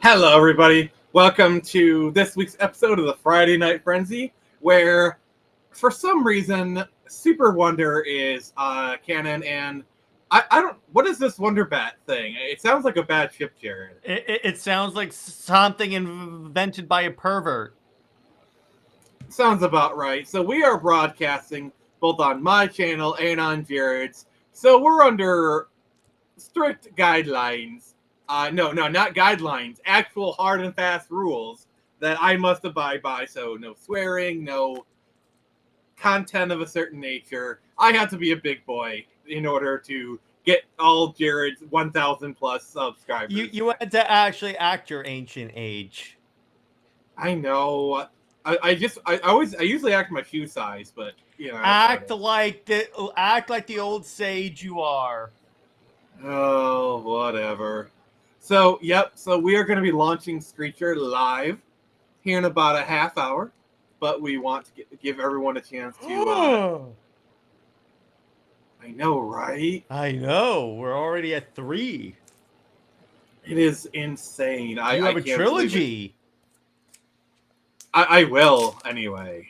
Hello, everybody. Welcome to this week's episode of the Friday Night Frenzy, where, for some reason, Super Wonder is canon, and I don't. What is this Wonder Bat thing? It sounds like a bad ship, Jared. It sounds like something invented by a pervert. Sounds about right. So we are broadcasting both on my channel and on Jared's. So we're under strict guidelines. No, not guidelines. Actual hard and fast rules that I must abide by. So no swearing, no content of a certain nature. I have to be a big boy in order to get all Jared's 1,000 plus subscribers. You had to actually act your ancient age. I know. I usually act my shoe size, but you know. Act like the old sage you are. Oh, whatever. So, yep. So we are going to be launching Screecher live here in about a half hour, but we want to give everyone a chance to. I know, right? I know. We're already at 3. It is insane. You have a trilogy. I will anyway.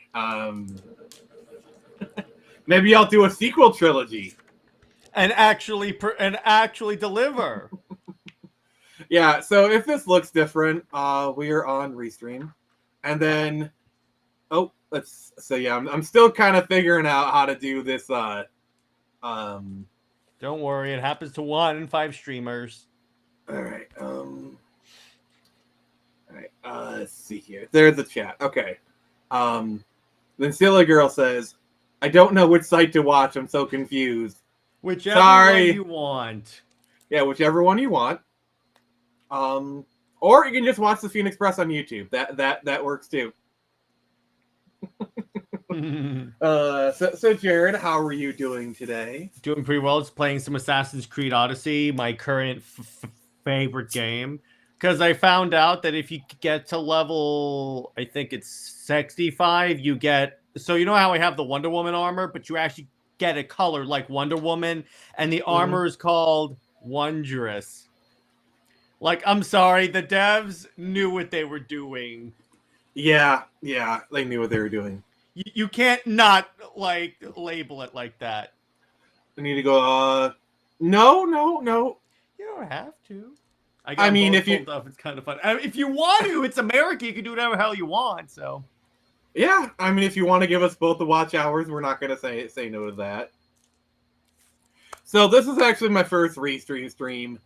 Maybe I'll do a sequel trilogy and actually deliver. Yeah. So if this looks different, we are on Restream, and then I'm still kind of figuring out how to do this. Don't worry, it happens to 1 in 5 streamers. All right. Let's see here. There's the chat. Okay. Then Silly Girl says, I don't know which site to watch. I'm so confused. Whichever one you want. Yeah, whichever one you want. Or you can just watch the Phoenix Press on YouTube. That works too. So Jared, how are you doing today? Doing pretty well. Just playing some Assassin's Creed Odyssey, my current favorite game. Because I found out that if you get to level, I think it's 65, you get... So you know how I have the Wonder Woman armor, but you actually get a color like Wonder Woman, and the armor is called Wondrous. Like, I'm sorry, the devs knew what they were doing. Yeah, they knew what they were doing. You can't not, like, label it like that. I need to go, no. You don't have to. I mean, if you... It's kind of fun. I mean, if you want to, it's America. You can do whatever hell you want, so... Yeah, I mean, if you want to give us both the watch hours, we're not going to say no to that. So this is actually my first Restream stream.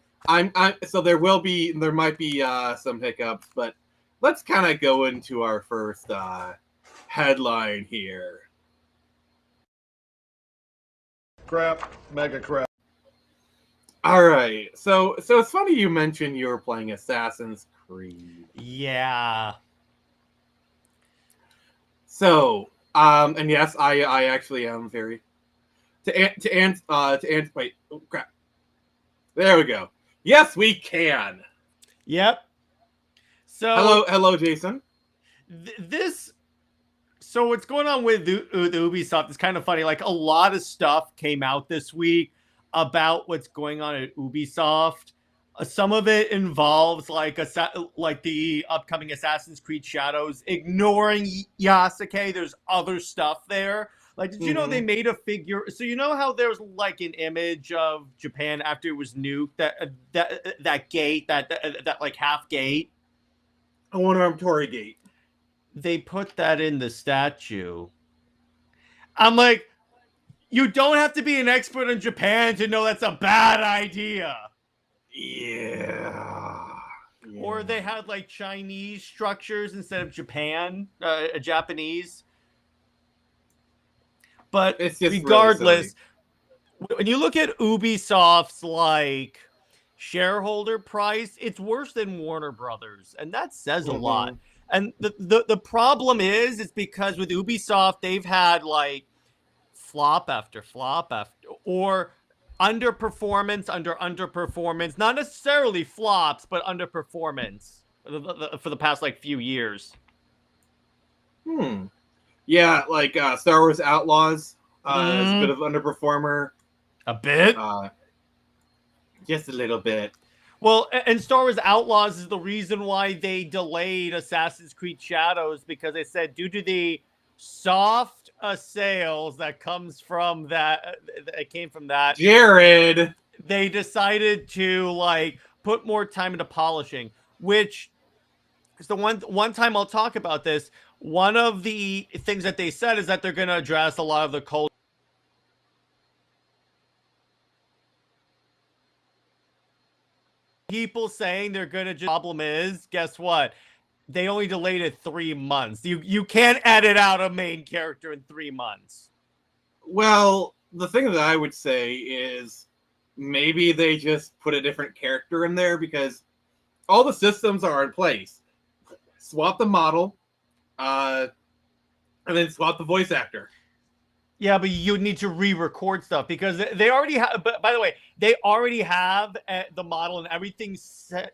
So there might be some hiccups, but let's kind of go into our first headline here. Crap, mega crap. All right, so it's funny you mentioned you were playing Assassin's Creed. Yeah. So, and yes, I actually am very wait, oh crap. There we go. Yes, we can. Yep. So hello, Jason. So what's going on with Ubisoft is kind of funny. Like, a lot of stuff came out this week about what's going on at Ubisoft. Some of it involves like the upcoming Assassin's Creed Shadows. Ignoring Yasuke, there's other stuff there. Like, did you know they made a figure? So you know how there's like an image of Japan after it was nuked, that gate, that like half gate, a one-armed Torii gate. They put that in the statue. I'm like, you don't have to be an expert in Japan to know that's a bad idea. Yeah. Or they had like Chinese structures instead of Japanese. But regardless, really, when you look at Ubisoft's like shareholder price, it's worse than Warner Brothers, and that says a lot. And the problem is because with Ubisoft, they've had like flop after flop or underperformance, not necessarily flops, but underperformance for the past like few years. Yeah, like Star Wars Outlaws is a bit of underperformer. A bit? Just a little bit. Well, and Star Wars Outlaws is the reason why they delayed Assassin's Creed Shadows, because they said due to the soft sales that comes from that came from that, Jared. they decided to like put more time into polishing, which is the one time I'll talk about this. One of the things that they said is that they're going to address a lot of the culture. People saying they're going to just, problem is, guess what? They only delayed it 3 months. You can't edit out a main character in 3 months. Well, the thing that I would say is maybe they just put a different character in there because all the systems are in place. Swap the model, and then swap the voice actor. Yeah, but you need to re-record stuff because they already have. But by the way, they already have the model and everything is set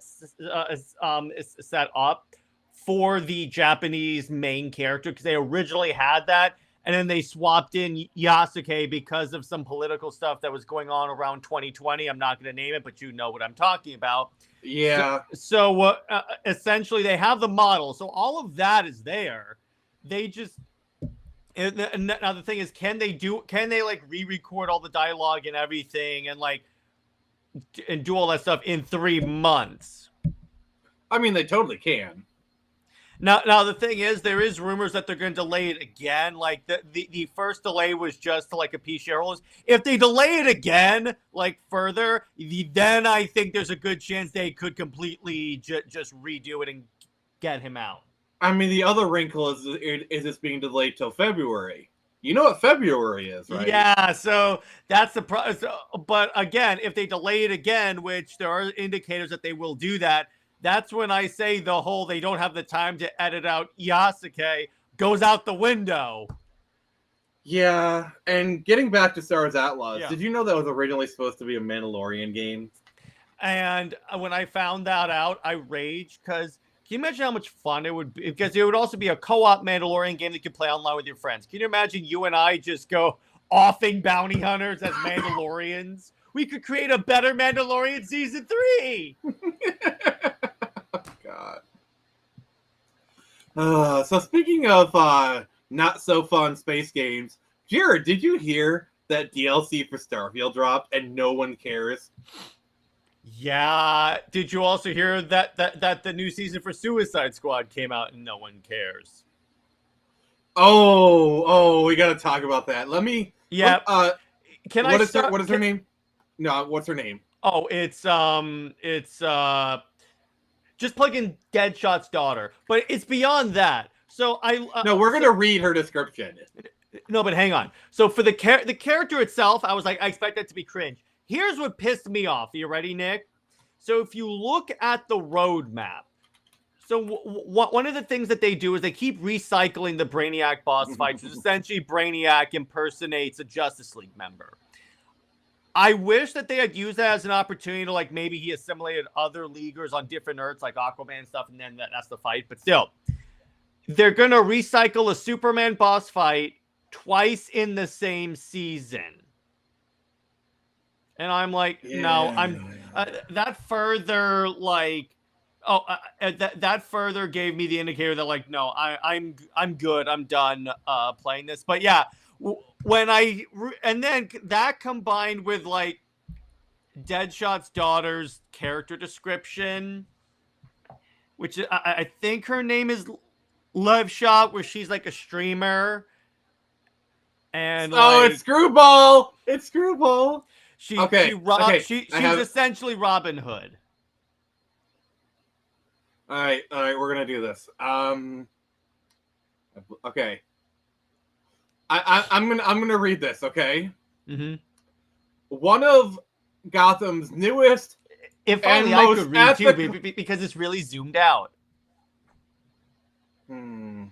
up for the Japanese main character because they originally had that, and then they swapped in Yasuke because of some political stuff that was going on around 2020. I'm not going to name it, but you know what I'm talking about. Yeah. So essentially, they have the model, so all of that is there. They just. And now the thing is, can they like re-record all the dialogue and everything and do all that stuff in 3 months? I mean, they totally can. Now the thing is, there is rumors that they're going to delay it again. Like the first delay was just to like appease shareholders. If they delay it again, like further, then I think there's a good chance they could completely just redo it and get him out. I mean, the other wrinkle is it's being delayed till February. You know what February is, right? Yeah, so that's the problem. But again, if they delay it again, which there are indicators that they will do that, that's when I say the whole they don't have the time to edit out Yasuke goes out the window. Yeah, and getting back to Star Wars Outlaws, Yeah. Did you know that was originally supposed to be a Mandalorian game? And when I found that out, I raged because can you imagine how much fun it would be? Because it would also be a co-op Mandalorian game that you could play online with your friends. Can you imagine you and I just go offing bounty hunters as Mandalorians? We could create a better Mandalorian season 3. God. So speaking of not so fun space games, Jared, did you hear that DLC for Starfield dropped and no one cares? Yeah. Did you also hear that the new season for Suicide Squad came out and no one cares? Oh, we got to talk about that. Let me. Yeah. What is her name? No, what's her name? Oh, it's just plug in Deadshot's daughter, but it's beyond that. So no, we're gonna read her description. No, but hang on. So for the character itself, I was like, I expect that to be cringe. Here's what pissed me off. Are you ready, Nick? So if you look at the roadmap, so one of the things that they do is they keep recycling the Brainiac boss fights. Essentially, Brainiac impersonates a Justice League member. I wish that they had used that as an opportunity to like maybe he assimilated other Leaguers on different Earths like Aquaman and stuff, and then that's the fight. But still, they're going to recycle a Superman boss fight twice in the same season. And I'm like, no, that further like, that further gave me the indicator that like, no, I'm good. I'm done playing this. But yeah, and then that combined with like Deadshot's daughter's character description, which I think her name is Love Shot, where she's like a streamer. And it's Screwball. It's Screwball. She's essentially Robin Hood. All right, we're gonna do this. Okay. I'm gonna read this. Okay. Mm-hmm. One of Gotham's newest. If only I could read too, because it's really zoomed out. Trying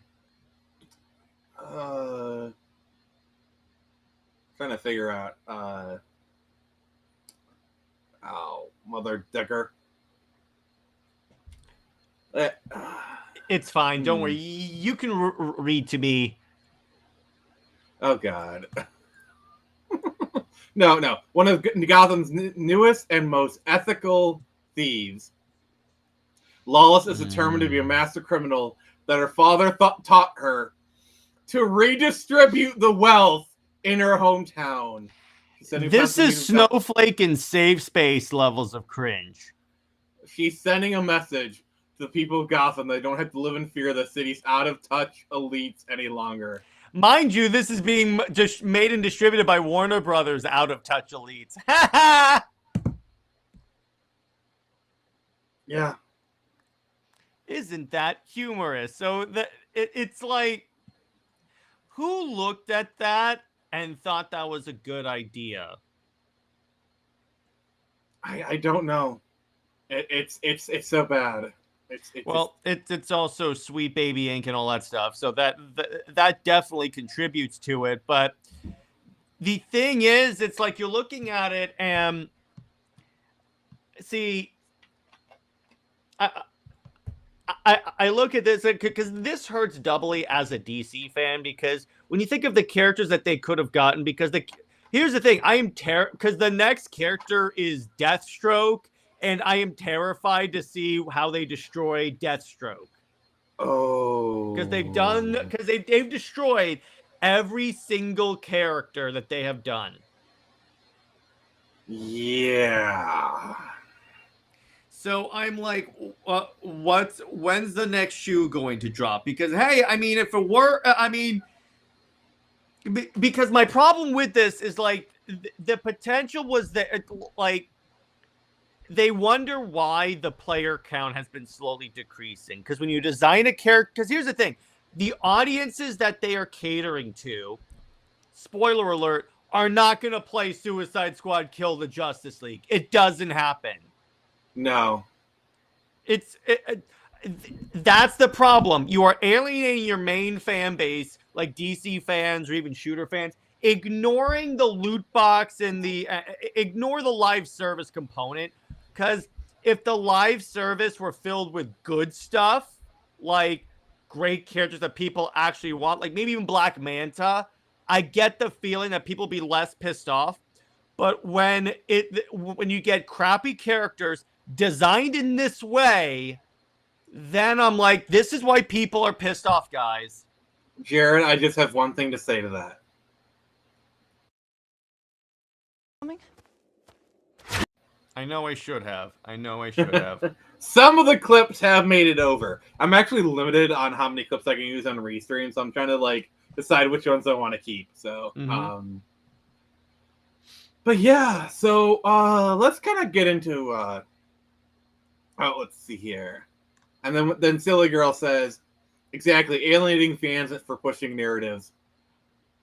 to figure out. Mother Decker. It's fine. Don't worry. You can read to me. Oh, God. No. One of Gotham's newest and most ethical thieves. Lawless is determined to be a master criminal that her father taught her to redistribute the wealth in her hometown. This is Snowflake and Safe Space levels of cringe. She's sending a message to the people of Gotham. They don't have to live in fear of the city's out-of-touch elites any longer. Mind you, this is being just made and distributed by Warner Brothers out-of-touch elites. Yeah. Isn't that humorous? So it's like, who looked at that and thought that was a good idea? I don't know. It's so bad. It's also Sweet Baby Ink and all that stuff. So that definitely contributes to it. But the thing is, it's like you're looking at it and see, I look at this because this hurts doubly as a DC fan, because when you think of the characters that they could have gotten, because here's the thing, I am because the next character is Deathstroke, and I am terrified to see how they destroy Deathstroke. Oh, because they've destroyed every single character that they have done. Yeah. So I'm like, when's the next shoe going to drop? Because, hey, I mean, if it were, because my problem with this is, like, the potential was that, like, they wonder why the player count has been slowly decreasing. Because when you design a character, because here's the thing, the audiences that they are catering to, spoiler alert, are not going to play Suicide Squad Kill the Justice League. It doesn't happen. No. That's the problem. You are alienating your main fan base, like DC fans or even shooter fans, ignoring the loot box and ignore the live service component. Because if the live service were filled with good stuff, like great characters that people actually want, like maybe even Black Manta, I get the feeling that people be less pissed off. But when you get crappy characters designed in this way, then I'm like, this is why people are pissed off, guys. Jared, I just have one thing to say to that. I know I should have. Some of the clips have made it over. I'm actually limited on how many clips I can use on Restream, so I'm trying to, like, decide which ones I want to keep. So, but yeah, so let's kind of get into let's see here. And then Silly Girl says, exactly, alienating fans for pushing narratives.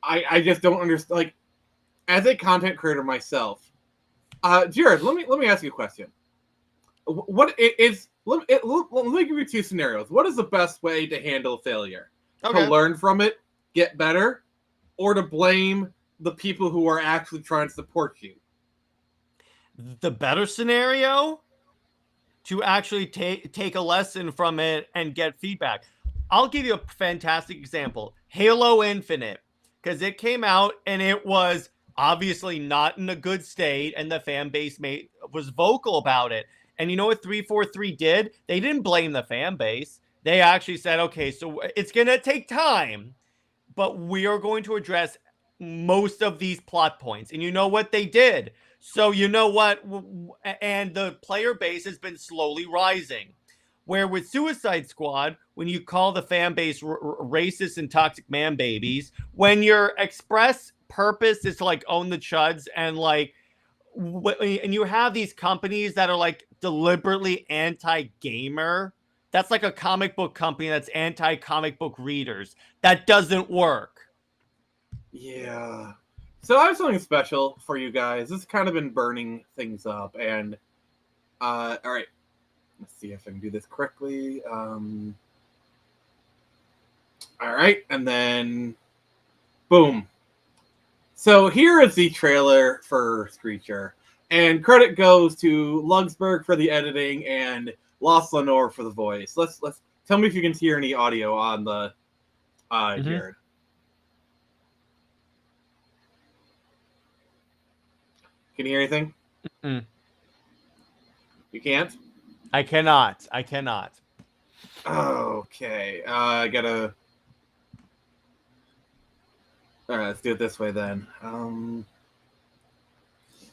I just don't understand. Like, as a content creator myself, Jared, let me ask you a question. Let me give you two scenarios. What is the best way to handle failure? Okay. To learn from it, get better, or to blame the people who are actually trying to support you? The better scenario, to actually take a lesson from it and get feedback. I'll give you a fantastic example. Halo Infinite, because it came out and it was obviously not in a good state, and the fan base was vocal about it. And you know what 343 did? They didn't blame the fan base. They actually said, okay, so it's going to take time, but we are going to address most of these plot points. And you know what they did? So you know what? And the player base has been slowly rising. Where with Suicide Squad, when you call the fan base racist and toxic man babies, when your express purpose is to, like, own the chuds, and, like, and you have these companies that are, like, deliberately anti-gamer, that's like a comic book company that's anti-comic book readers. That doesn't work. Yeah. So I have something special for you guys. This has kind of been burning things up, and all right. Let's see if I can do this correctly. All right, and then boom. So here is the trailer for Screecher, and credit goes to Lugsberg for the editing and Lost Lenore for the voice. Let's tell me if you can hear any audio on the Jared. Can you hear anything? Mm-mm. You can't? I cannot. Okay. I gotta. All right, let's do it this way then.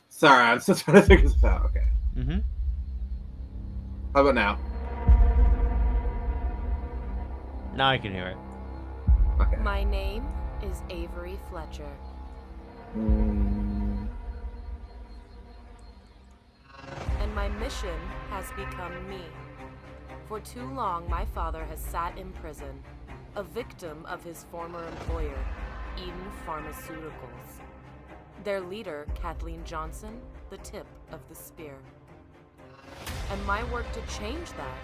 Sorry, I'm still trying to figure this out. Okay. Mm-hmm. How about now? Now I can hear it. Okay. My name is Avery Fletcher. Mm, And my mission has become me. For too long, my father has sat in prison, a victim of his former employer, Eden Pharmaceuticals. Their leader, Kathleen Johnson, the tip of the spear. And my work to change that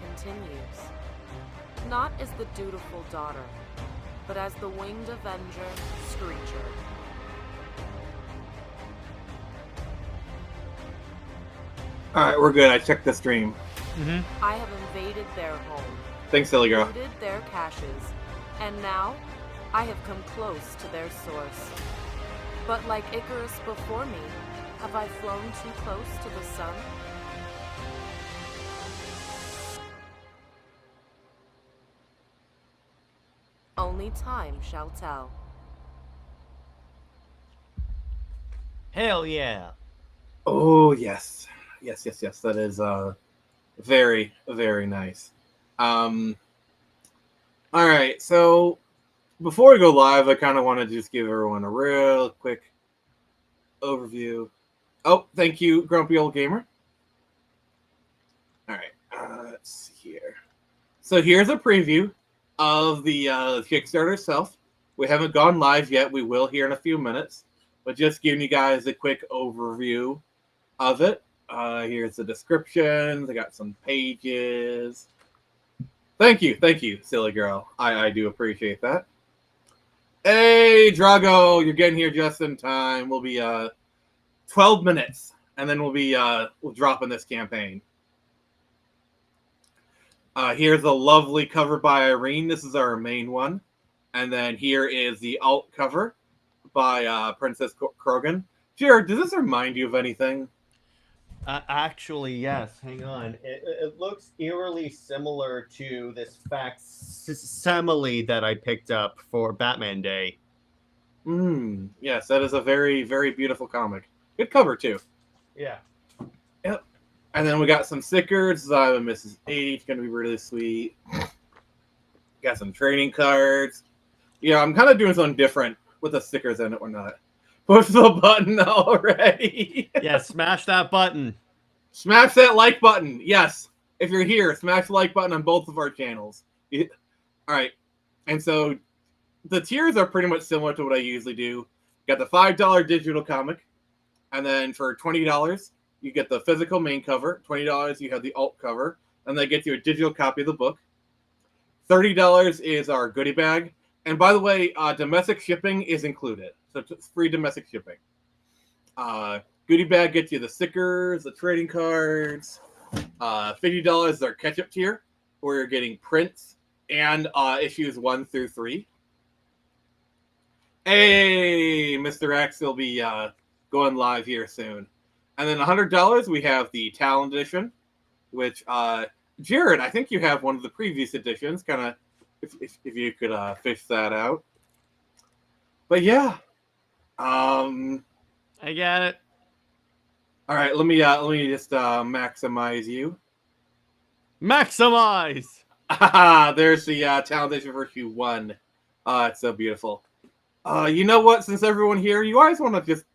continues. Not as the dutiful daughter, but as the winged avenger, Screecher. all right, we're good. I checked the stream. Mm-hmm. I have invaded their home, Thanks, silly girl. looted their caches, and now I have come close to their source. But like Icarus before me, have I flown too close to the sun? Only time shall tell. Hell yeah. Oh yes, yes. That is very very nice. All right, so before we go live, I kind of want to just give everyone a real quick overview. Oh, thank you, Grumpy Old Gamer. All right, let's see here. So here's a preview of the Kickstarter itself. We haven't gone live yet. We will here in a few minutes, but just giving you guys a quick overview of it. Here's the description. I got some pages. Thank you, silly girl. I do appreciate that. Hey, Drago, you're getting here just in time. We'll be 12 minutes, and then we'll drop in this campaign. Here's a lovely cover by Irene. This is our main one. And then here is the alt cover by Princess Krogan. Jared, does this remind you of anything? Actually, yes. Hang on. It looks eerily similar to this facsimile that I picked up for Batman Day. Yes, that is a very, very beautiful comic. Good cover, too. Yeah. Yep. And then we got some stickers. Mrs. H, going to be really sweet. Got some trading cards. Yeah, I'm kind of doing something different with the stickers in it or not. Push the button already. Yeah, smash that button. Smash that like button. Yes. If you're here, smash the like button on both of our channels. All right. And so the tiers are pretty much similar to what I usually do. Got the $5 digital comic. And then for $20, you get the physical main cover. $20, you have the alt cover. And that gets you a digital copy of the book. $30 is our goodie bag. And by the way, domestic shipping is included. So it's free domestic shipping. Goodie bag gets you the stickers, the trading cards. $50 is our catch-up tier, where you're getting prints and issues 1 through 3. Hey, Mr. X will be going live here soon. And then $100, we have the Talon edition, which, Jared, I think you have one of the previous editions. Kind of, if you could fish that out. But yeah, I got it. All right, let me just maximize you. Maximize. There's the Talon edition for issue 1. It's so beautiful. You know what? Since everyone here, you guys want to just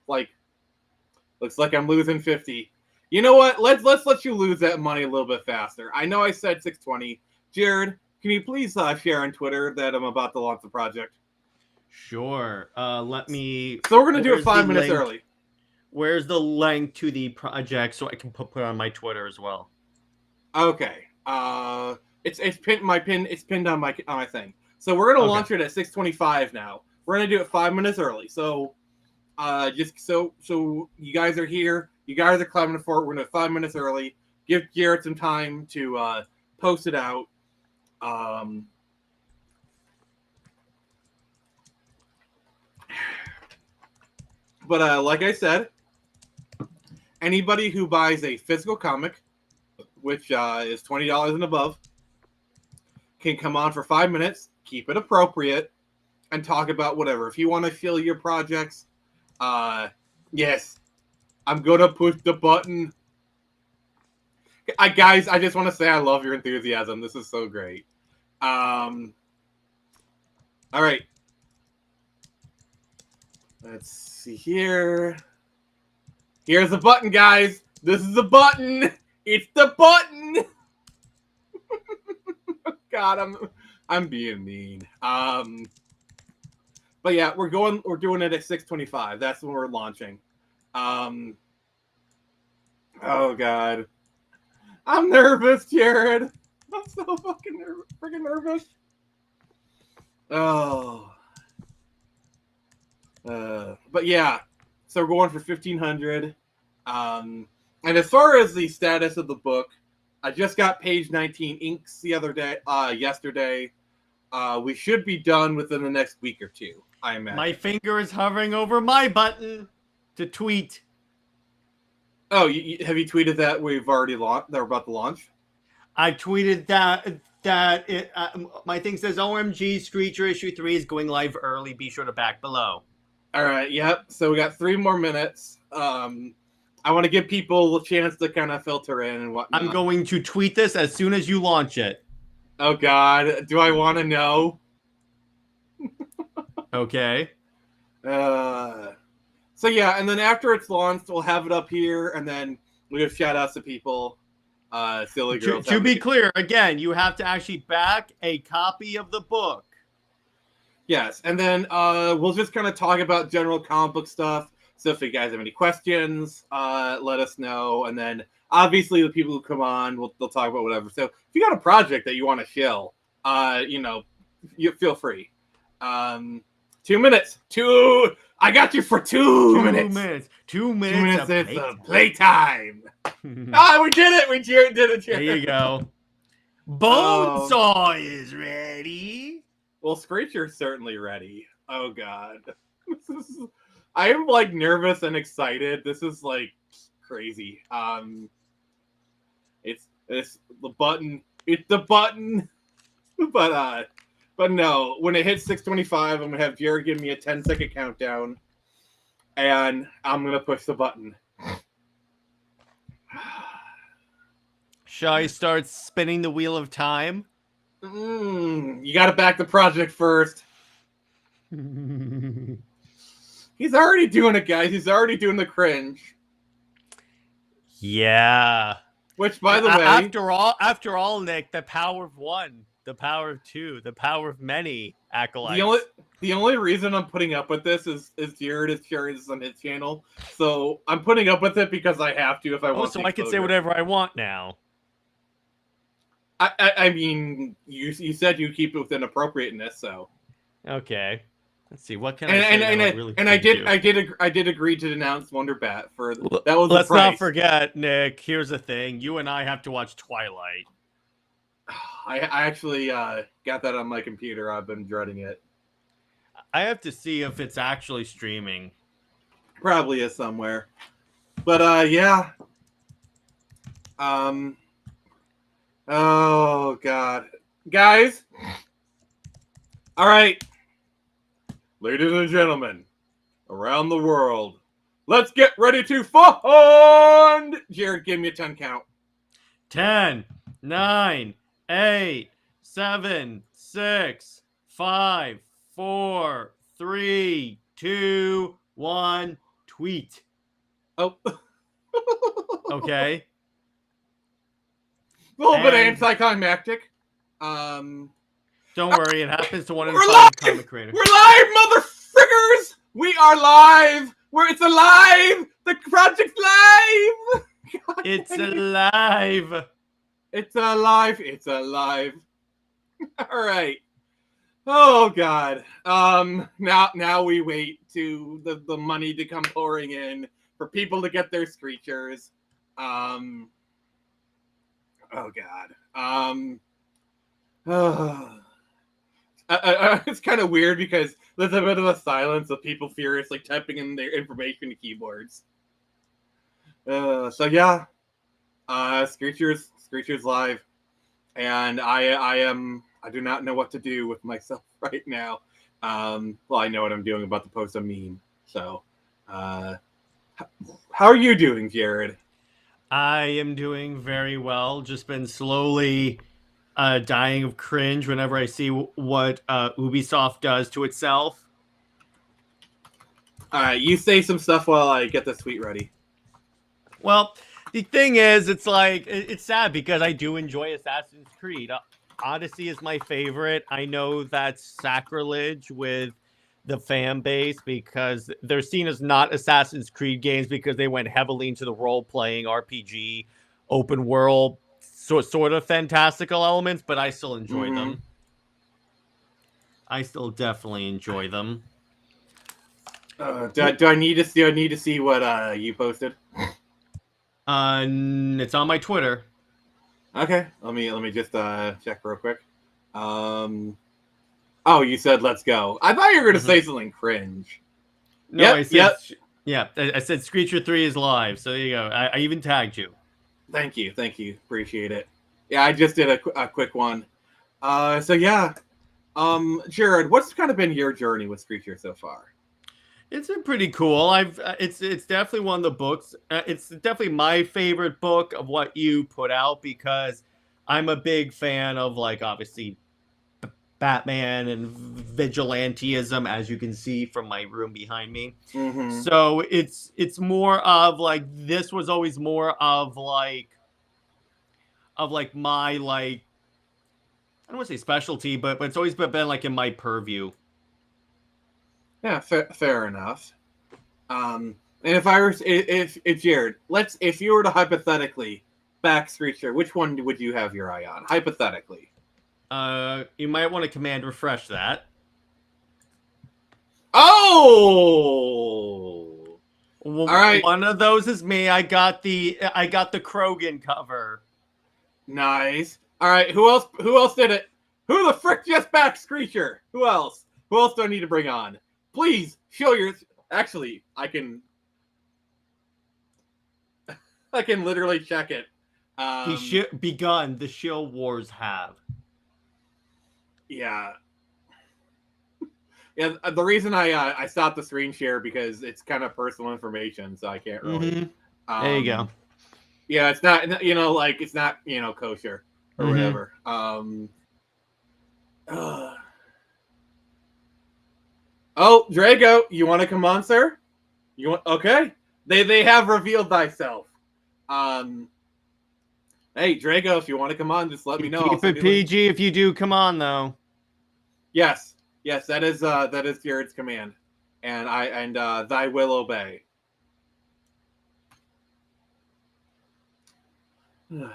looks like I'm losing 50. You know what? Let's let you lose that money a little bit faster. I know I said 620. Jared, can you please share on Twitter that I'm about to launch the project? Sure. Let me. So we're gonna do it 5 minutes early. Where's the link to the project so I can put it on my Twitter as well? Okay. It's pinned. It's pinned on my thing. So we're gonna launch it at 6:25 now. We're gonna do it 5 minutes early. So, just so you guys are here. You guys are climbing for it. We're gonna do it 5 minutes early. Give Jared some time to post it out. But like I said, anybody who buys a physical comic which is $20 and above, can come on for 5 minutes, keep it appropriate, and talk about whatever. If you want to fill your projects, yes, I'm going to push the button. Guys, I just want to say I love your enthusiasm. This is so great. All right. Let's see here. Here's the button, guys. This is the button. It's the button. God, I'm being mean. But yeah, we're doing it at 6:25. That's when we're launching. Oh God. I'm nervous, Jared. I'm so fucking freaking nervous. Oh. But yeah, so we're going for 1,500. And as far as the status of the book, I just got page 19 inks yesterday. We should be done within the next week or two, I imagine. My finger is hovering over my button to tweet. Oh, have you tweeted that we've already launched? That we're about to launch. I tweeted that my thing says OMG Screecher issue 3 is going live early. Be sure to back below. All right. Yep. So we got 3 more minutes. I want to give people a chance to kind of filter in and whatnot. I'm going to tweet this as soon as you launch it. Oh God, do I want to know? Okay. So yeah, and then after it's launched, we'll have it up here, and then we'll give shout outs to people. Silly girls. To be clear, again, you have to actually back a copy of the book. Yes, and then we'll just kind of talk about general comic book stuff. So if you guys have any questions, let us know. And then obviously the people who come on, they'll talk about whatever. So if you got a project that you want to shill, you feel free. 2 minutes. I got you for 2 minutes. 2 minutes. 2 minutes of playtime. We did it. We did it. There you go. Bonesaw is ready. Well, Screecher's certainly ready. Oh God. I am like nervous and excited. This is like crazy. It's the button. It's the button. But no, when it hits 6:25, I'm gonna have Jared give me a 10-second countdown, and I'm gonna push the button. Shall I start spinning the wheel of time? You gotta back the project first. He's already doing it, guys. He's already doing the cringe. Yeah. Which, by the way, after all, Nick, the power of one, the power of two, the power of many acolytes. The only reason I'm putting up with this is Jared is sharing this on his channel, so I'm putting up with it because I have to if I want. So I can say whatever I want now. I mean, you said you keep it within appropriateness, so. Okay. Let's see. What can I say? I did agree to denounce Wonder Bat for that was the price. Let's not forget, Nick. Here's the thing: you and I have to watch Twilight. I actually got that on my computer. I've been dreading it. I have to see if it's actually streaming. Probably is somewhere, but yeah. Oh God, guys. All right. Ladies and gentlemen, around the world, let's get ready to fund! Jared, give me a 10 count. 10, 9, 8, 7, 6, 5, 4, 3, 2, 1, tweet. Oh. Okay. A little bit anticlimactic. Don't worry, it happens to one of We're the live! comic creators. We're live, motherfuckers! We are live! It's alive! The project's live! God, it's alive! It's alive! It's alive! All right. Oh God. Now we wait to the money to come pouring in for people to get their Screechers. Oh God. It's kind of weird because there's a bit of a silence of people furiously typing in their information to keyboards. So yeah, Screecher's Screecher's live, and I do not know what to do with myself right now. Well, I know what I'm doing about to post a meme. So, how are you doing, Jared? I am doing very well. Just been slowly dying of cringe whenever I see what Ubisoft does to itself. All right, you say some stuff while I get the tweet ready. Well, the thing is, it's like it's sad because I do enjoy Assassin's Creed. Odyssey is my favorite. I know that's sacrilege with the fan base because they're seen as not Assassin's Creed games because they went heavily into the role-playing RPG, open world, sort of fantastical elements, but I still enjoy them. I still definitely enjoy them. Do I need to see what you posted? It's on my Twitter. Okay, let me just check real quick. Oh, you said let's go. I thought you were gonna say something cringe. No, Yep, I said, yep. Yeah, I said Screecher 3 is live, so there you go. I even tagged you. Thank you, appreciate it. Yeah, I just did a quick one. So yeah, Jared, what's kind of been your journey with Screecher so far? It's been pretty cool. It's definitely one of the books. It's definitely my favorite book of what you put out because I'm a big fan of like obviously Batman and vigilantism, as you can see from my room behind me. Mm-hmm. So it's more of like this was always more of like my like I don't want to say specialty, but it's always been like in my purview. Yeah, fair enough. And if I were if Jared, if you were to hypothetically back Screecher, which one would you have your eye on? Hypothetically. You might want to command refresh that. Oh! Well, all right. One of those is me. I got the Krogan cover. Nice. All right. Who else did it? Who the frick just backed Screecher? Who else? Who else do I need to bring on? Please show your. Actually, I can literally check it. The shill wars have. Yeah. Yeah, the reason I stopped the screen share because it's kind of personal information, so I can't really. There you go. Yeah, it's not like it's not kosher or whatever. Oh, Drago, you want to come on, sir? You want? Okay. They have revealed thyself. Hey, Drago, if you want to come on, just let me know. Keep it PG if you do come on, though. Yes, that is Jared's command, and thy will obey. All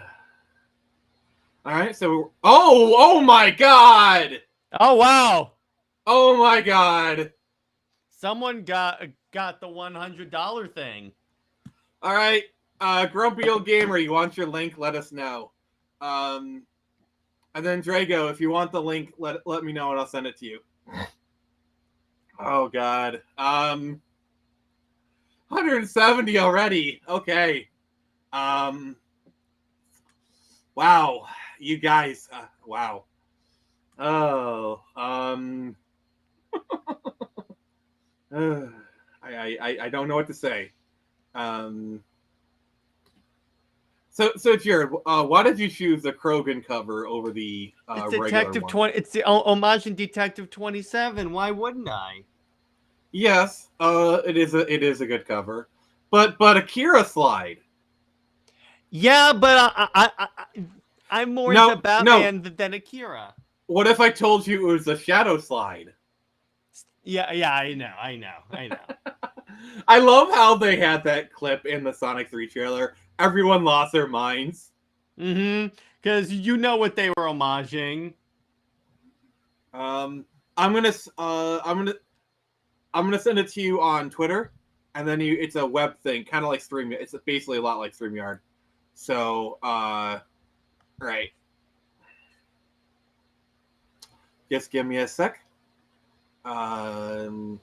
right, so oh my god! Oh wow! Oh my god! Someone got the $100 thing. All right, Grumpy Old Gamer, you want your link? Let us know. And then Drago, if you want the link, let me know and I'll send it to you. Oh god. 170 already. Okay. Wow. You guys. Wow. Oh. I don't know what to say. So Jared, why did you choose the Krogan cover over the regular Detective one? 20. It's the homage in Detective 27. Why wouldn't I? Yes, it is a good cover, but Akira slide. Yeah, but I'm more into Batman than Akira. What if I told you it was a Shadow slide? Yeah, I know. I love how they had that clip in the Sonic 3 trailer. Everyone lost their minds. Because you know what they were homaging. I'm gonna send it to you on Twitter, and then it's a web thing, kind of like Stream. It's basically a lot like StreamYard. So, right. Just give me a sec. 1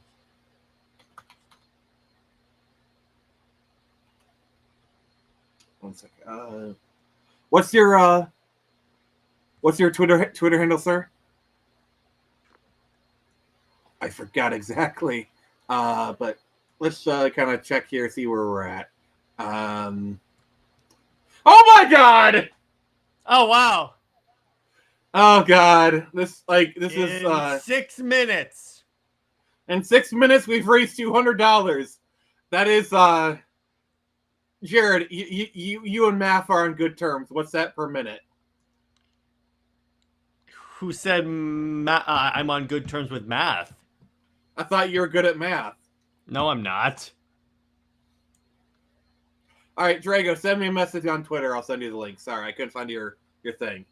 second. What's your Twitter handle, sir? I forgot exactly. But let's kind of check here, see where we're at. Oh my God! Oh wow! Oh God! This is In 6 minutes. in 6 minutes we've raised $200. That is Jared. You and Math are on good terms. What's that per minute? Who said I'm on good terms with math? I thought you were good at math. No, I'm not. All right, Drago, send me a message on Twitter. I'll send you the link. Sorry, I couldn't find your thing.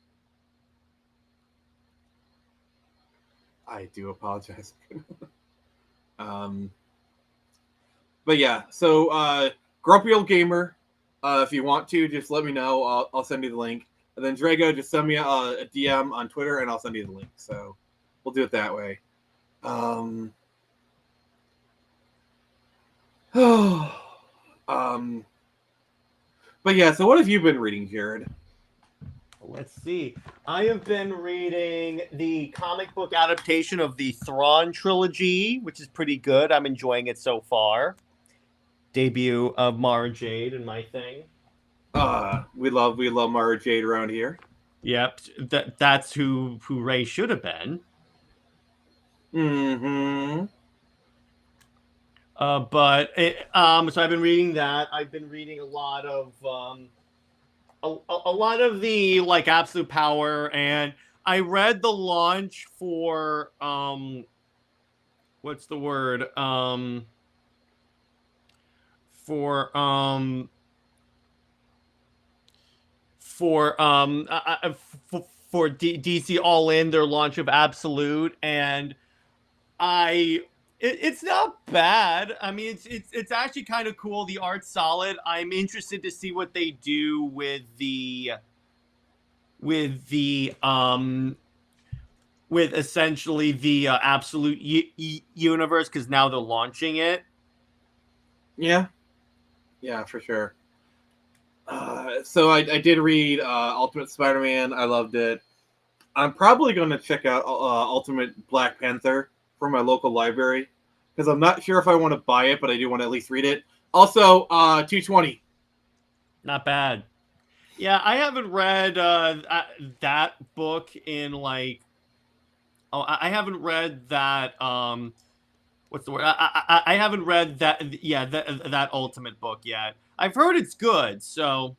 I do apologize. But yeah, so Grumpy Old Gamer, if you want to, just let me know. I'll send you the link. And then Drago, just send me a DM on Twitter, and I'll send you the link. So we'll do it that way. But yeah, so what have you been reading, Jared? Let's see. I have been reading the comic book adaptation of the Thrawn trilogy, which is pretty good. I'm enjoying it so far. Debut of Mara Jade and my thing. We love Mara Jade around here. Yep, that's who Rey should have been. Mm-hmm. So I've been reading that. I've been reading a lot of a lot of the like Absolute Power, and I read the launch for what's the word for DC All In, their launch of Absolute, and it's not bad. I mean, it's actually kind of cool. The art's solid. I'm interested to see what they do with essentially the Absolute universe, because now they're launching it. Yeah, for sure. So I did read Ultimate Spider-Man. I loved it. I'm probably going to check out Ultimate Black Panther from my local library, because I'm not sure if I want to buy it, but I do want to at least read it. Also, 220. Not bad. Yeah, I haven't read that book in like. Oh, I haven't read that. What's the word? I haven't read that. Yeah, that Ultimate book yet. I've heard it's good. So.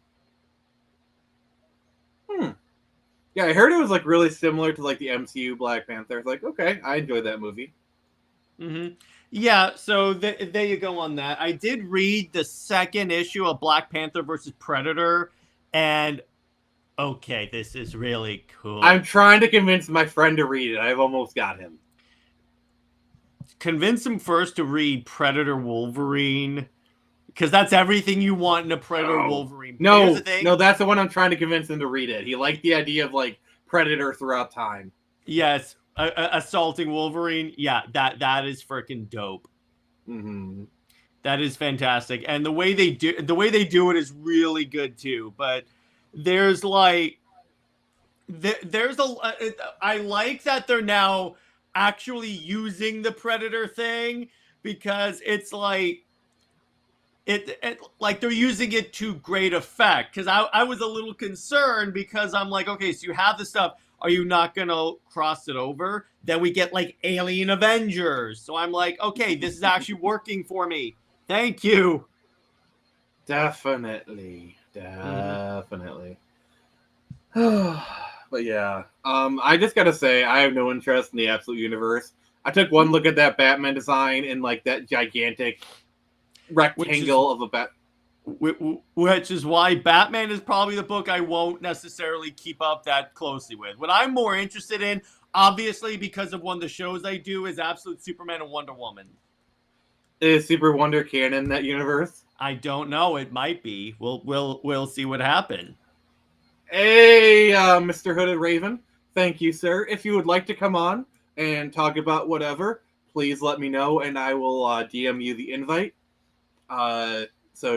Yeah, I heard it was like really similar to like the MCU Black Panther. It's like, okay, I enjoyed that movie. Mm-hmm. Yeah, so there you go on that. I did read the second issue of Black Panther versus Predator, and okay, this is really cool. I'm trying to convince my friend to read it. I've almost got him. Convince him first to read Predator Wolverine, because that's everything you want in a Predator Wolverine. No, that's the one I'm trying to convince him to read it. He liked the idea of like Predator throughout time. Yes, assaulting Wolverine. Yeah, that is freaking dope. Mm-hmm. That is fantastic, and the way they do it is really good too. But there's like, I like that they're now actually using the Predator thing, because it's like. It like they're using it to great effect, because I was a little concerned, because I'm like, okay, so you have this stuff, are you not gonna cross it over? Then we get like Alien Avengers, so I'm like, okay, this is actually working for me. Thank you. Definitely. But yeah, I just gotta say, I have no interest in the Absolute Universe. I took one look at that Batman design in like that gigantic rectangle of a bat, which is why Batman is probably the book I won't necessarily keep up that closely with. What I'm more interested in, obviously because of one of the shows I do, is Absolute Superman and Wonder Woman. Is Super Wonder canon in that universe? I don't know. It might be. We'll see what happens. Hey, Mr. Hooded Raven. Thank you, sir. If you would like to come on and talk about whatever, please let me know, and I will DM you the invite. So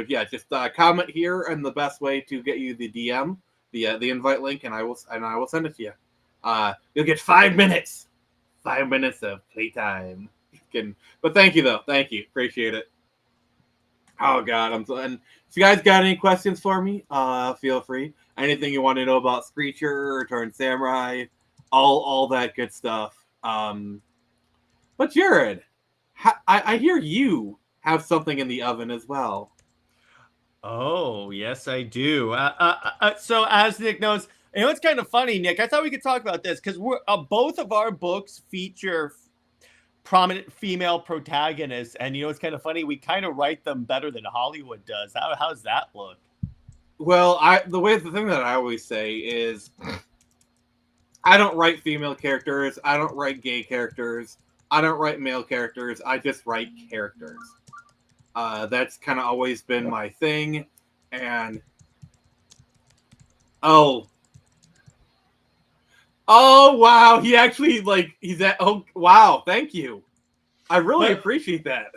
yeah, just comment here, and the best way to get you the DM the invite link, and I will send it to you. You'll get 5 minutes. 5 minutes of playtime. Just kidding. But thank you, though. Thank you. Appreciate it. Oh, God. And if you guys got any questions for me, feel free. Anything you want to know about Screecher, Return Samurai, all that good stuff. But Jared, I hear you have something in the oven as well. Oh, yes, I do. So as Nick knows, it's kind of funny, Nick. I thought we could talk about this because we're both of our books feature prominent female protagonists, and it's kind of funny. We kind of write them better than Hollywood does. How's that look? Well, the thing that I always say is, I don't write female characters. I don't write gay characters. I don't write male characters. I just write characters. That's kind of always been my thing. And oh wow, he actually wow, thank you. I really appreciate that.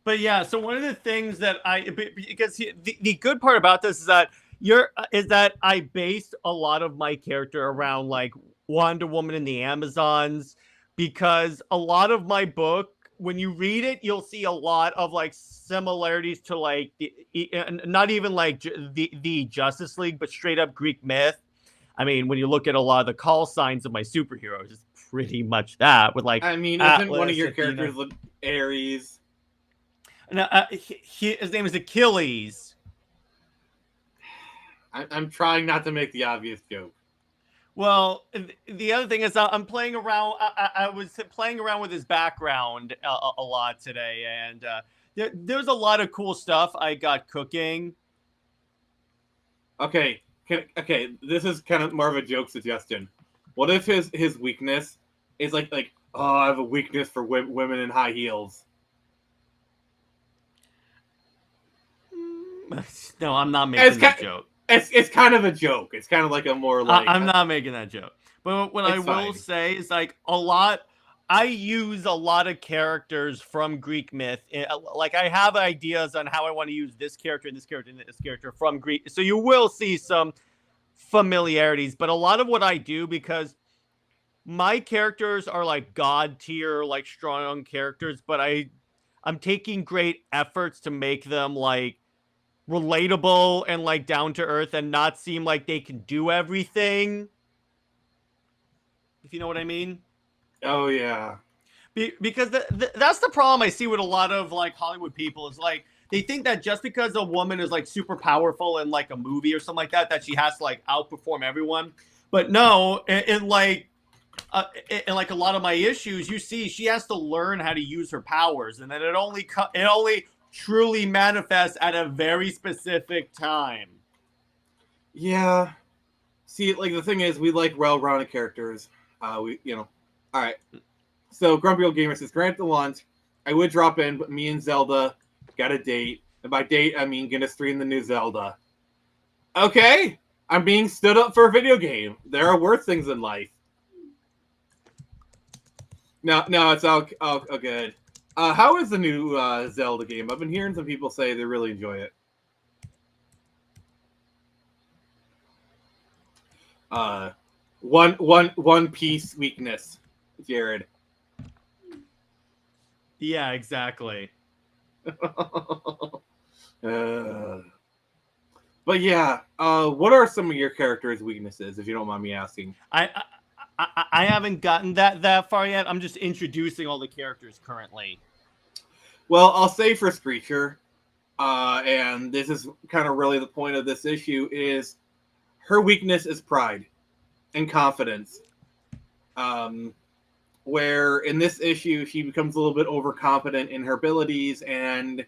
But yeah, so one of the things that the good part about this is that I based a lot of my character around like Wonder Woman and the Amazons, because a lot of my book, when you read it, you'll see a lot of like similarities to like not even like the Justice League, but straight up Greek myth. I mean, when you look at a lot of the call signs of my superheroes, it's pretty much that with like. I mean, Atlas, isn't one of your characters Ares? No, his name is Achilles. I'm trying not to make the obvious joke. Well, the other thing is I'm playing around. I was playing around with his background a lot today, and there's a lot of cool stuff I got cooking. Okay, this is kind of more of a joke suggestion. What if his weakness is like oh, I have a weakness for women in high heels? No, I'm not making that joke. It's kind of a joke. It's kind of like a more like... I'm not making that joke. But what I will say is like I use a lot of characters from Greek myth. Like I have ideas on how I want to use this character and this character and this character from Greek. So you will see some familiarities. But a lot of what I do, because my characters are like god tier, like strong characters, but I'm taking great efforts to make them like relatable and like down to earth and not seem like they can do everything. If you know what I mean. Oh yeah. Because that's the problem I see with a lot of like Hollywood people is like they think that just because a woman is like super powerful in like a movie or something like that she has to like outperform everyone. But no, in like a lot of my issues, you see she has to learn how to use her powers, and then it only truly manifests at a very specific time. Yeah. See, like the thing is, we like well-rounded characters. All right. So Grumpy Old Gamer says, grant the lunch. I would drop in, but me and Zelda got a date. And by date, I mean gonna stream the new Zelda. Okay. I'm being stood up for a video game. There are worse things in life. No, it's all good. How is the new Zelda game? I've been hearing some people say they really enjoy it. One piece weakness, Jared. Yeah, exactly. But yeah, what are some of your characters' weaknesses, if you don't mind me asking? I haven't gotten that far yet. I'm just introducing all the characters currently. Well, I'll say for Screecher, and this is kind of really the point of this issue, is her weakness is pride and confidence. Where in this issue, she becomes a little bit overconfident in her abilities, and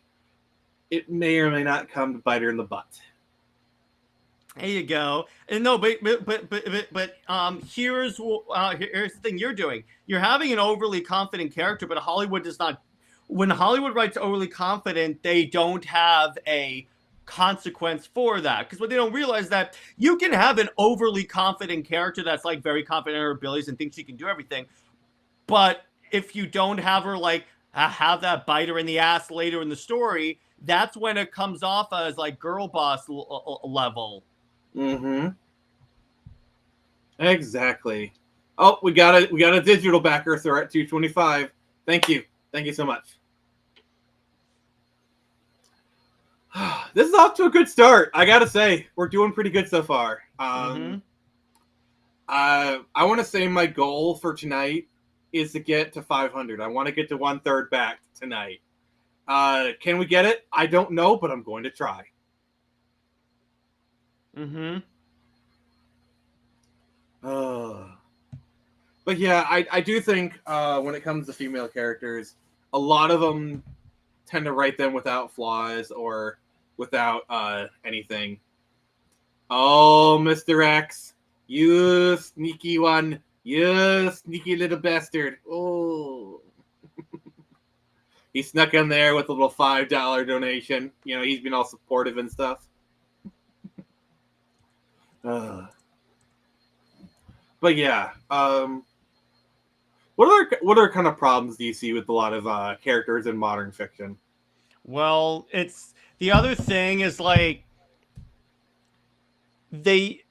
it may or may not come to bite her in the butt. There you go. And no, but here's the thing you're doing. You're having an overly confident character, but Hollywood does not. When Hollywood writes overly confident, they don't have a consequence for that. Because what they don't realize that you can have an overly confident character that's like very confident in her abilities and thinks she can do everything. But if you don't have her like have that bite her in the ass later in the story, that's when it comes off as like girl boss level. Mm-hmm. Exactly. Oh, we got a digital backer, so we're at 225. Thank you so much. This is off to a good start. I gotta say, we're doing pretty good so far. I want to say my goal for tonight is to get to 500. I want to get to 1/3 back tonight. Can we get it? I don't know, but I'm going to try. But yeah, I do think when it comes to female characters, a lot of them tend to write them without flaws or without anything. Oh, Mr. X, you sneaky one. You sneaky little bastard. Oh. He snuck in there with a little $5 donation. You know, he's been all supportive and stuff. But yeah, what other kind of problems do you see with a lot of characters in modern fiction? Well, it's the other thing is like they,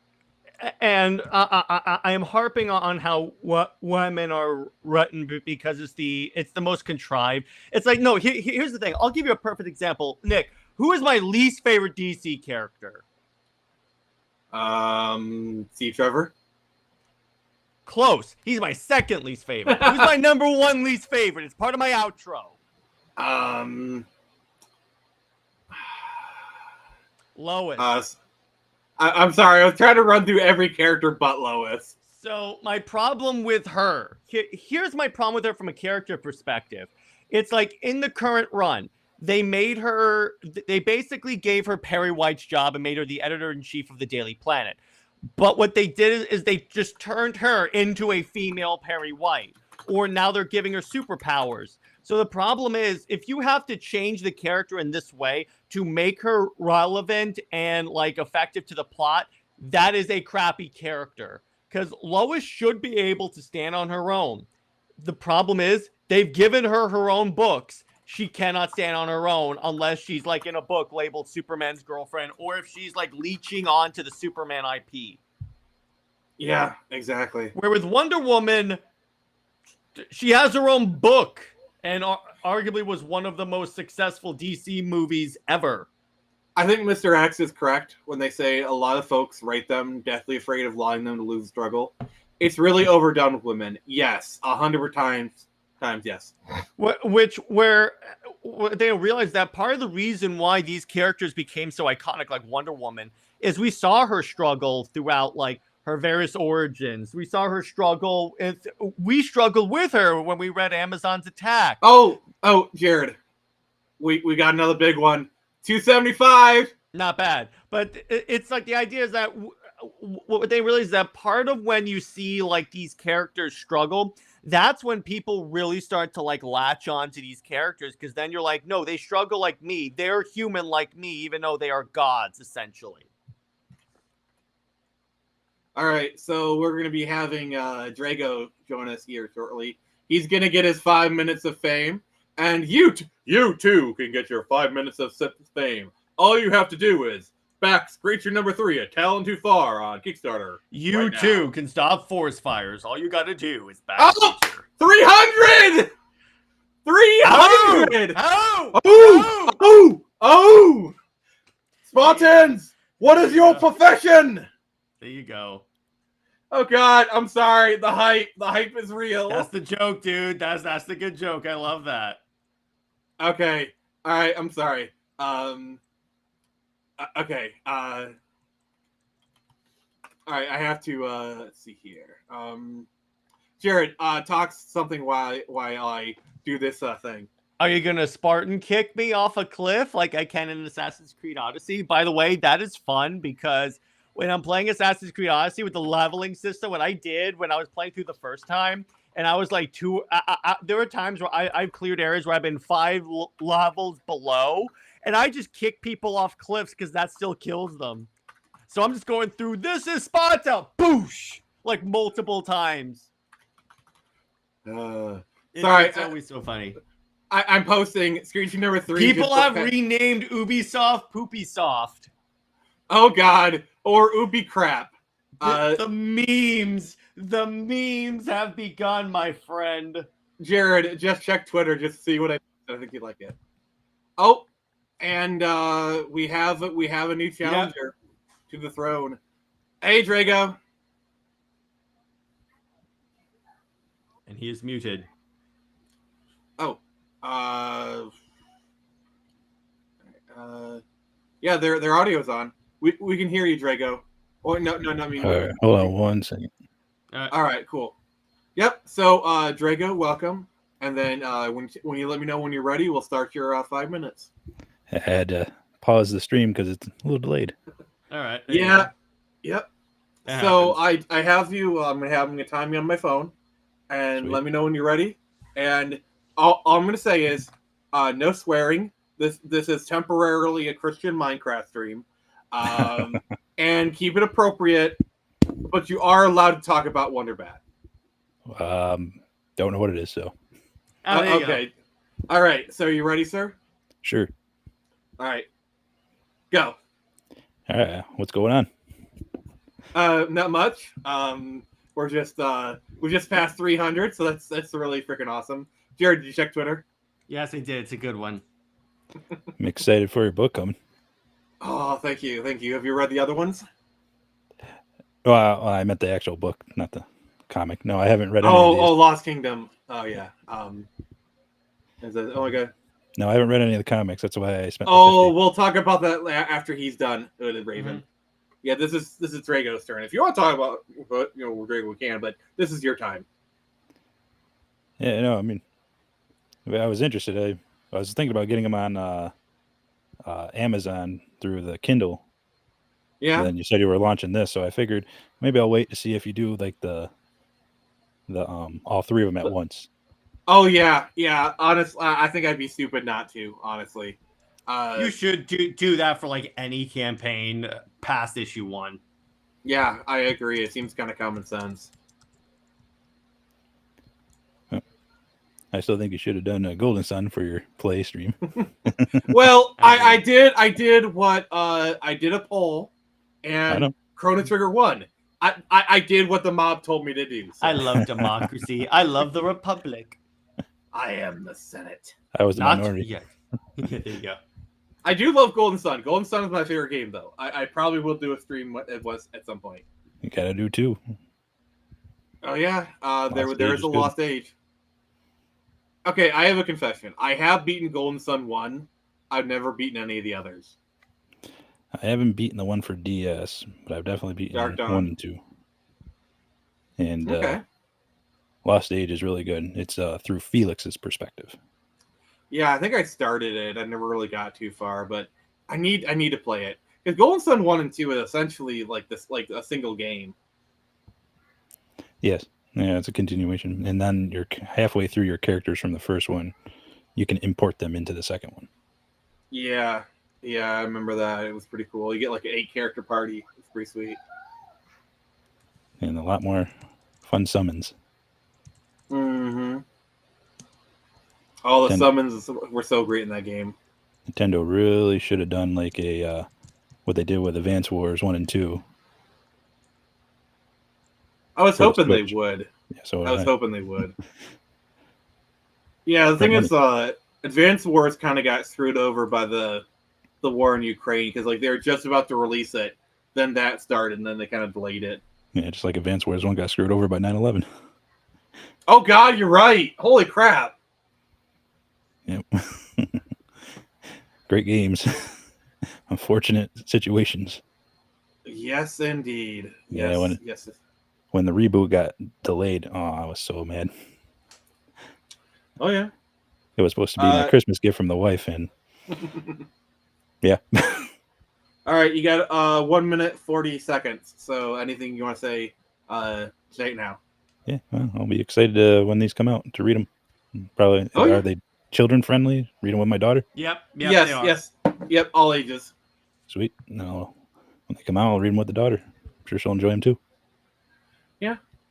and I am harping on how what women are written because it's the most contrived. It's like, no, here's the thing. I'll give you a perfect example. Nick, who is my least favorite DC character? Steve Trevor. Close. He's my second least favorite. Who's my number one least favorite? It's part of my outro. Lois. I'm sorry. I was trying to run through every character but Lois. So my problem with her, here's my problem with her from a character perspective. It's like in the current run, they basically gave her Perry White's job and made her the editor-in-chief of the Daily Planet. But what they did is they just turned her into a female Perry White. Or now they're giving her superpowers. So the problem is, if you have to change the character in this way to make her relevant and like effective to the plot, that is a crappy character. Because Lois should be able to stand on her own. The problem is, they've given her her own books. She cannot stand on her own unless she's like in a book labeled Superman's Girlfriend, or if she's like leeching on to the Superman IP. Yeah, exactly. Where with Wonder Woman, she has her own book and arguably was one of the most successful DC movies ever. I think Mr. X is correct when they say a lot of folks write them deathly afraid of allowing them to lose the struggle. It's really overdone with women. Yes, 100 times yes. Where they realized that part of the reason why these characters became so iconic, like Wonder Woman, is we saw her struggle throughout like her various origins. We saw her struggle, and we struggled with her when we read Amazon's Attack. Oh, Jared, we got another big one. 275. Not bad, but it's like the idea is that what they realize is that part of when you see like these characters struggle, that's when people really start to like latch on to these characters, because then you're like, no, they struggle like me. They're human like me, even though they are gods, essentially. All right, so we're going to be having Drago join us here shortly. He's going to get his 5 minutes of fame, and you too can get your 5 minutes of fame. All you have to do is back Screecher number 3, A Talon Too Far on Kickstarter. You right too now. Can stop forest fires. All you got to do is back Screecher. 300! 300! Oh! Spartans, what is your profession? There you go. Oh God, I'm sorry. The hype is real. That's the joke, dude. That's the good joke. I love that. Okay. All right. I'm sorry. Okay. All right. I have to. Let's see here. Jared, talk something while I do this thing. Are you gonna Spartan kick me off a cliff like I can in Assassin's Creed Odyssey? By the way, that is fun because when I'm playing Assassin's Creed Odyssey with the leveling system, what I did when I was playing through the first time, and I was like there were times where I've cleared areas where I've been 5 levels below, and I just kick people off cliffs because that still kills them. So I'm just going through, this is Sparta, boosh, like multiple times. Sorry. It's always so funny. I'm posting Screecher number 3. People have renamed Ubisoft Poopy Soft. Oh God, or Ubi Crap. The memes have begun, my friend. Jared, just check Twitter just to see what I think you'd like it. Oh, and we have a new challenger to the throne. Hey, Drago. And he is muted. Oh, yeah, their audio's on. We can hear you, Drago. Oh no, not me. All right, hold on one second. All right, cool. Yep. So, Drago, welcome. And then when you let me know when you're ready, we'll start your 5 minutes. I had to pause the stream because it's a little delayed. All right. Yeah. Yep. That So happens. I have you. I'm gonna time you on my phone, and Sweet. let me know when you're ready. And all I'm gonna say is, no swearing. This is temporarily a Christian Minecraft stream, and keep it appropriate. But you are allowed to talk about Wonder Bat. Don't know what it is, so Oh, there you Okay. All right. So are you ready, sir? sure. All right. Go. All right, what's going on? Not much. We just passed 300, so that's really freaking awesome. Jared, did you check Twitter? Yes, I did. It's a good one. I'm excited for your book coming. Oh, thank you. Have you read the other ones? Well, I meant the actual book, not the comic. No, I haven't read any of these. Lost Kingdom. Oh yeah. Is it? Oh my god. No, I haven't read any of the comics. That's why I spent. The Oh, 50. we'll talk about that after he's done with Raven. Mhm. Yeah, this is Drago's turn. If you want to talk about Drago, we can, but this is your time. Yeah, no, I mean, I was interested. I was thinking about getting them on Amazon through the Kindle. Yeah. And then you said you were launching this, so I figured maybe I'll wait to see if you do like the all three of them at once. Oh yeah. Honestly, I think I'd be stupid not to. Honestly. You should do that for like any campaign past issue 1. Yeah, I agree. It seems kind of common sense. I still think you should have done a Golden Sun for your play stream. Well, I did what I did a poll, I and know. Chrono Trigger won. I did what the mob told me to do. So. I love democracy. I love the Republic. I am the Senate. I was the Not minority. yet. There you go. I do love Golden Sun. Golden Sun is my favorite game, though. I probably will do a stream it was at some point. You gotta do two. Oh yeah, there Lost is Age is a good. Lost Age. Okay, I have a confession. I have beaten Golden Sun 1. I've never beaten any of the others. I haven't beaten the one for DS, but I've definitely beaten Dark Dawn. 1 and 2. And Okay. Lost Age is really good. It's through Felix's perspective. Yeah, I think I started it. I never really got too far, but I need to play it because Golden Sun 1 and 2 is essentially like a single game. Yes. Yeah, it's a continuation. And then you're halfway through your characters from the first one. You can import them into the second one. Yeah, I remember that. It was pretty cool. You get like an 8-character party. It's pretty sweet. And a lot more fun summons. Mm-hmm. All the Then- summons were so great in that game. Nintendo really should have done like a what they did with Advance Wars 1 and 2. I was For the hoping they Switch. would. Yeah, so I was hoping they would. Yeah, the thing is, Advance Wars kind of got screwed over by the war in Ukraine because like they were just about to release it, then that started, and then they kind of delayed it. yeah, just like Advance Wars 1 got screwed over by 9/11. Oh God, you're right! Holy crap! Yep. Great games. Unfortunate situations. Yes, indeed. Yeah, Yes, when- yes. When the reboot got delayed, oh, I was so mad. Oh yeah. It was supposed to be my Christmas gift from the wife, and yeah. All right, you got 1 minute 40 seconds. So anything you want to say, say it now. Yeah, well, I'll be excited when these come out to read them. Probably Oh, yeah. Are they children friendly? Read them with my daughter. Yep, yes, they are. yes, yep. All ages. Sweet. No, when they come out, I'll read them with the daughter. I'm sure she'll enjoy them too.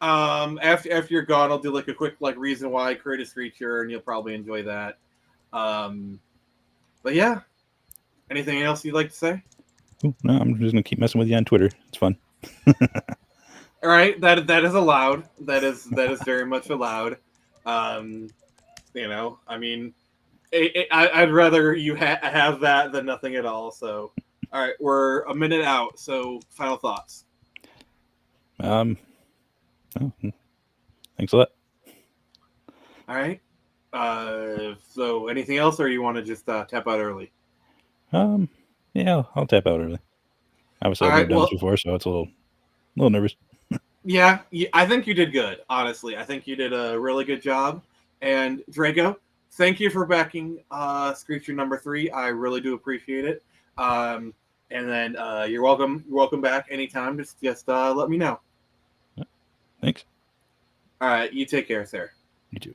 After you're gone, I'll do like a quick reason why I created Screecher, and you'll probably enjoy that. But yeah, anything else you'd like to say? Ooh, no, I'm just gonna keep messing with you on Twitter. It's fun. All right, that is allowed. That is very much allowed. I mean, I'd rather you have that than nothing at all. So, all right, we're a minute out. So, final thoughts. Oh, thanks a lot. All right. So anything else, or you want to just tap out early? Yeah, I'll tap out early. Obviously, All I've right, never done well- this before, so it's a little nervous. Yeah, I think you did good. Honestly, I think you did a really good job. And Draco, thank you for backing Screecher number 3. I really do appreciate it. And then you're welcome. You're welcome back anytime. Just let me know. Thanks. All right, you take care, sir. You too.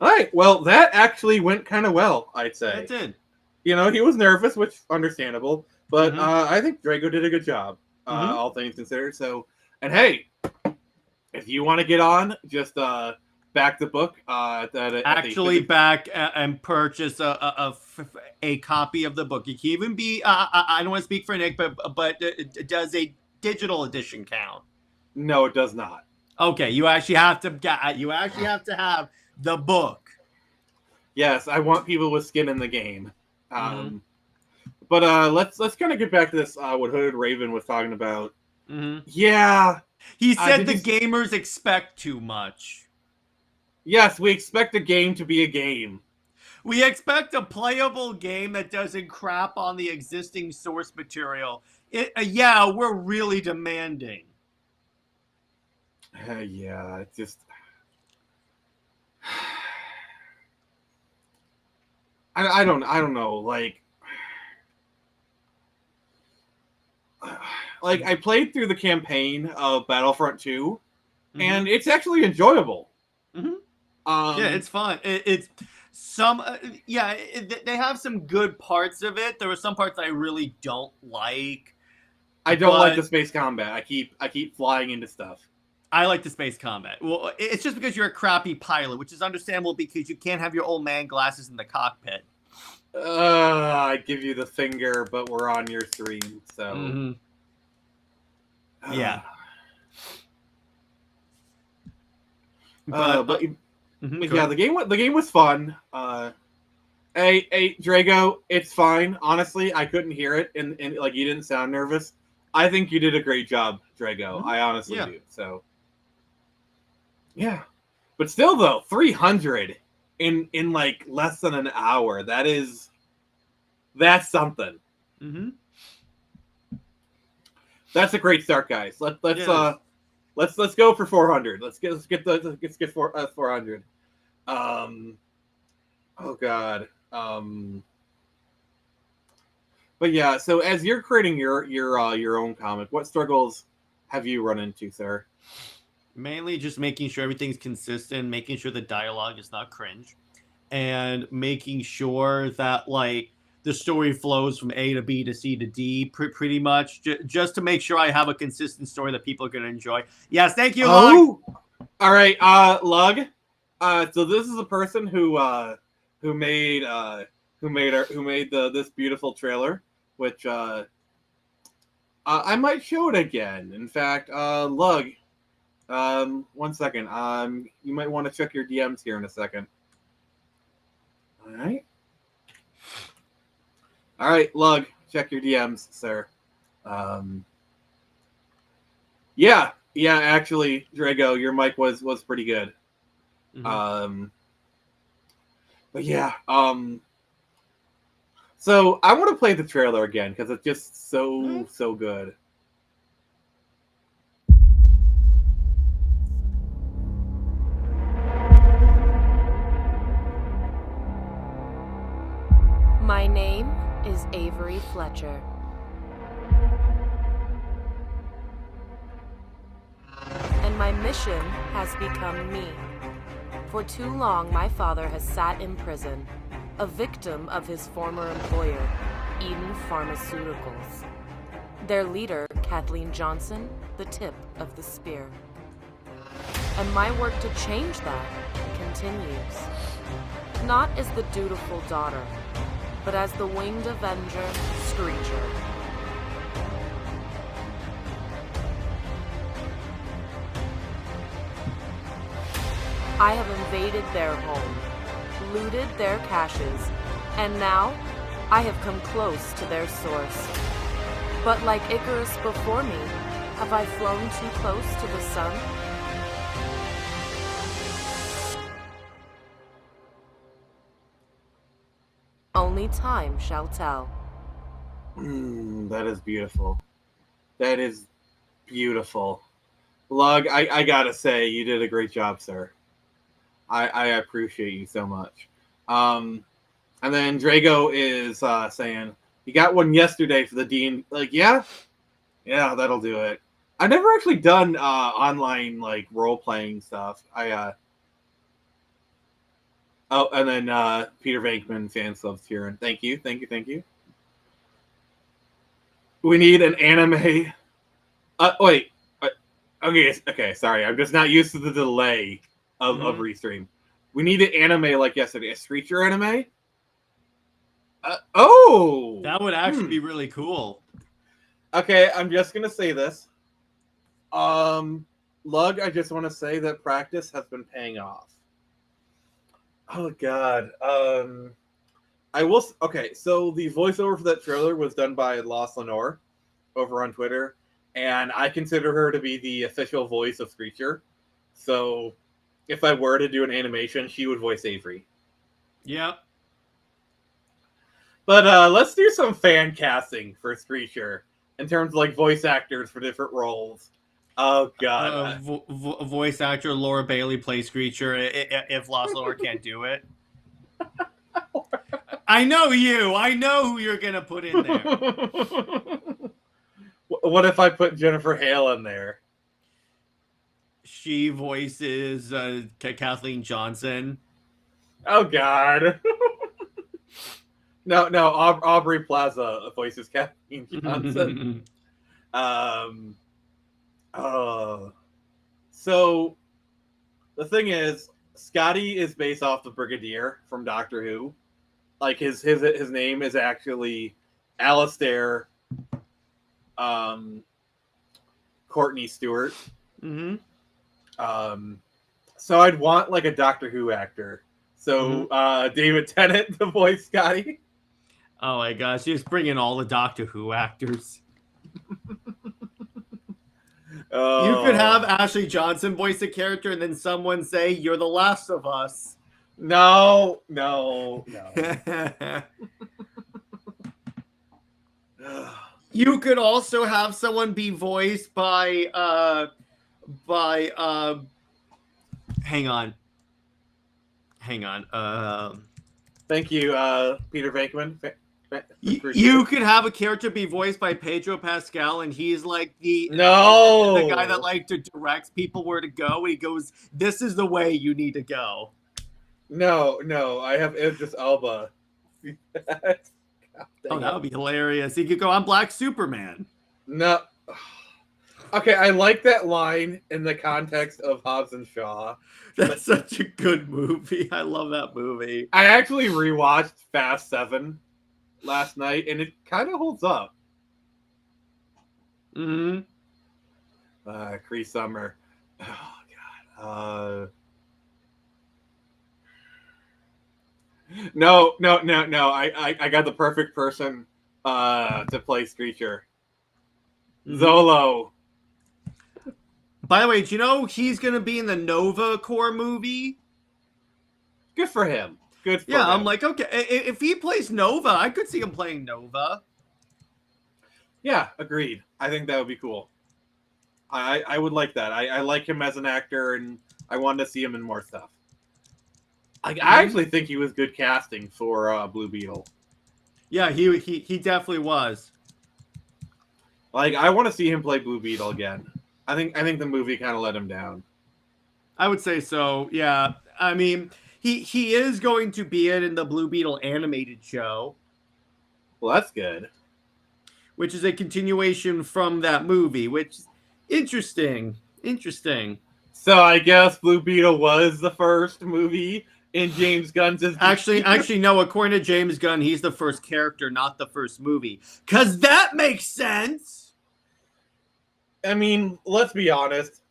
All right. Well, that actually went kind of well, I'd say. It did. You know, he was nervous, which understandable, but Mhm. I think Draco did a good job, Mhm. all things considered. So, and hey, if you want to get on, just back the book. Actually, back and purchase a copy of the book. It can even be. I don't want to speak for Nick, but does a digital edition count? No, it does not. Okay, you actually have to have the book. Yes, I want people with skin in the game. But let's kind of get back to this. What Hooded Raven was talking about. Mm-hmm. Yeah, He said the did gamers expect too much. yes, we expect a game to be a game. We expect a playable game that doesn't crap on the existing source material. Yeah, we're really demanding. Yeah, it's just. I don't know. Like I played through the campaign of Battlefront 2, and it's actually enjoyable. Mm-hmm. Yeah, it's fun. It's some they have some good parts of it. There were some parts I really don't like. I don't like the space combat. I keep flying into stuff. I like the space combat. Well, it's just because you're a crappy pilot, which is understandable because you can't have your old man glasses in the cockpit. I give you the finger, but we're on your stream, so yeah. But yeah, the game was fun. Hey, Drago, it's fine. Honestly, I couldn't hear it, and like you didn't sound nervous. I think you did a great job, Drago. I honestly do. So, yeah, but still, though, 300 in like less than an hour. That's something. That's a great start, guys. Let's go for 400. Let's get 400. Oh God. But yeah, so as you're creating your own comic, what struggles have you run into, sir? Mainly just making sure everything's consistent, making sure the dialogue is not cringe, and making sure that like the story flows from A to B to C to D pretty much, just to make sure I have a consistent story that people are going to enjoy. Yes, thank you, Lug. All right, Lug. So this is a person who made this beautiful trailer, which I might show it again. In fact, Lug, 1 second. You might want to check your DMs here in a second. All right, Lug, check your DMs, sir. Yeah, actually, Drago, your mic was pretty good. But yeah, so I want to play the trailer again because it's just so good. My name is Avery Fletcher. And my mission has become me. For too long, my father has sat in prison, a victim of his former employer, Eden Pharmaceuticals. Their leader, Kathleen Johnson, the tip of the spear. And my work to change that continues. Not as the dutiful daughter, but as the winged avenger, Screecher. I have invaded their home, looted their caches, and now I have come close to their source. But like Icarus before me, have I flown too close to the sun? Only time shall tell. That is beautiful. That is beautiful. Lug, I gotta say, you did a great job, sir. I appreciate you so much. And then Drago is saying, you got one yesterday for the D&D. Like, yeah, that'll do it. I've never actually done online like role playing stuff. And then Peter Venkman fan subs here. Thank you. We need an anime. Wait. Okay. Sorry, I'm just not used to the delay of restream. We need an anime like yesterday. A Screecher anime. That would actually be really cool. Okay, I'm just gonna say this. Lug, I just want to say that practice has been paying off. Oh God. I will. Okay, so the voiceover for that trailer was done by Lost Lenore over on Twitter, and I consider her to be the official voice of Screecher. So, if I were to do an animation, she would voice Avery. Yep. But let's do some fan casting for Screecher in terms of like voice actors for different roles. Oh God. Voice actor Laura Bailey plays Screecher if Lost Lore can't do it. I know you. I know who you're gonna put in there. What if I put Jennifer Hale in there? She voices Kathleen Johnson. Oh God. No. Aubrey Plaza voices Kathleen Johnson. So the thing is, Scotty is based off the Brigadier from Doctor Who. Like his name is actually Alistair Courtney Stewart. Mm-hmm. So I'd want like a Doctor Who actor. So David Tennant to voice Scotty. Oh my gosh, just bring in all the Doctor Who actors. You could have Ashley Johnson voice a character and then someone say, "You're the last of us." No. You could also have someone be voiced by hang on. Thank you, Peter Venkman. You could have a character be voiced by Pedro Pascal, and he's like the guy that like directs people where to go. And he goes, "This is the way you need to go." No, I have Idris Elba. Oh, that would be hilarious. He could go, "I'm Black Superman." No. Okay, I like that line in the context of Hobbs and Shaw. That's such a good movie. I love that movie. I actually rewatched Fast 7 last night, and it kind of holds up. Mm-hmm. Cree Summer. Oh, God. No. I got the perfect person to play Screecher. Zolo. By the way, do you know he's going to be in the Nova Corps movie? Good for him. Good for him. I'm like, okay, if he plays Nova, I could see him playing Nova. Yeah, agreed. I think that would be cool. I would like that. I like him as an actor, and I wanted to see him in more stuff. I actually think he was good casting for Blue Beetle. Yeah, he definitely was. Like, I want to see him play Blue Beetle again. I think the movie kind of let him down. I would say so. Yeah, I mean, he is going to be in the Blue Beetle animated show. Well, that's good. Which is a continuation from that movie. Which interesting. So I guess Blue Beetle was the first movie in James Gunn's. Actually, no. According to James Gunn, he's the first character, not the first movie. 'Cause that makes sense. I mean, let's be honest.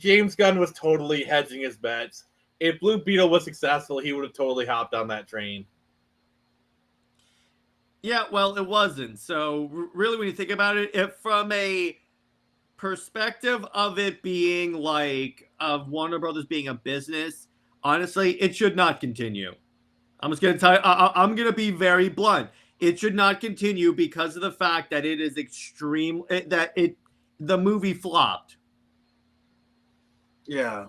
James Gunn was totally hedging his bets. If Blue Beetle was successful, he would have totally hopped on that train. Yeah, well, it wasn't. So really, when you think about it, if from a perspective of it being like of Warner Brothers being a business, honestly, it should not continue. I'm just gonna tell you, I'm gonna be very blunt. It should not continue because of the fact that it is extreme. The movie flopped. Yeah.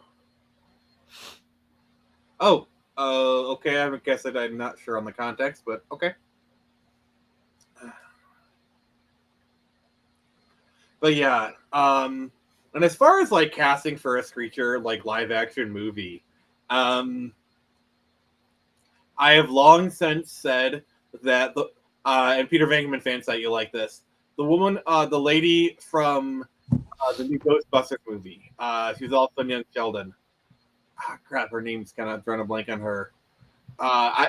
Oh, okay. I guess that I'm not sure on the context, but okay. But yeah, and as far as like casting for a Screecher like live action movie, I have long since said that the and Peter Venkman fan site, you like this. The woman, the lady from the new Ghostbusters movie, she's also Young Sheldon. Ah, crap, her name's kind of drawing a blank on her.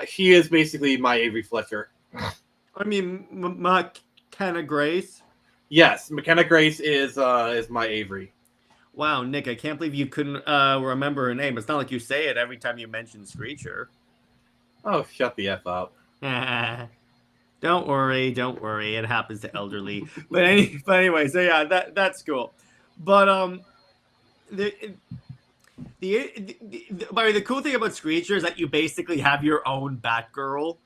She is basically my Avery Fletcher. I mean, McKenna Grace. Yes, McKenna Grace is my Avery. Wow, Nick, I can't believe you couldn't remember her name. It's not like you say it every time you mention Screecher. Oh, shut the F up. Don't worry. It happens to elderly. But anyway, so yeah, that's cool. But the cool thing about Screecher is that you basically have your own Batgirl.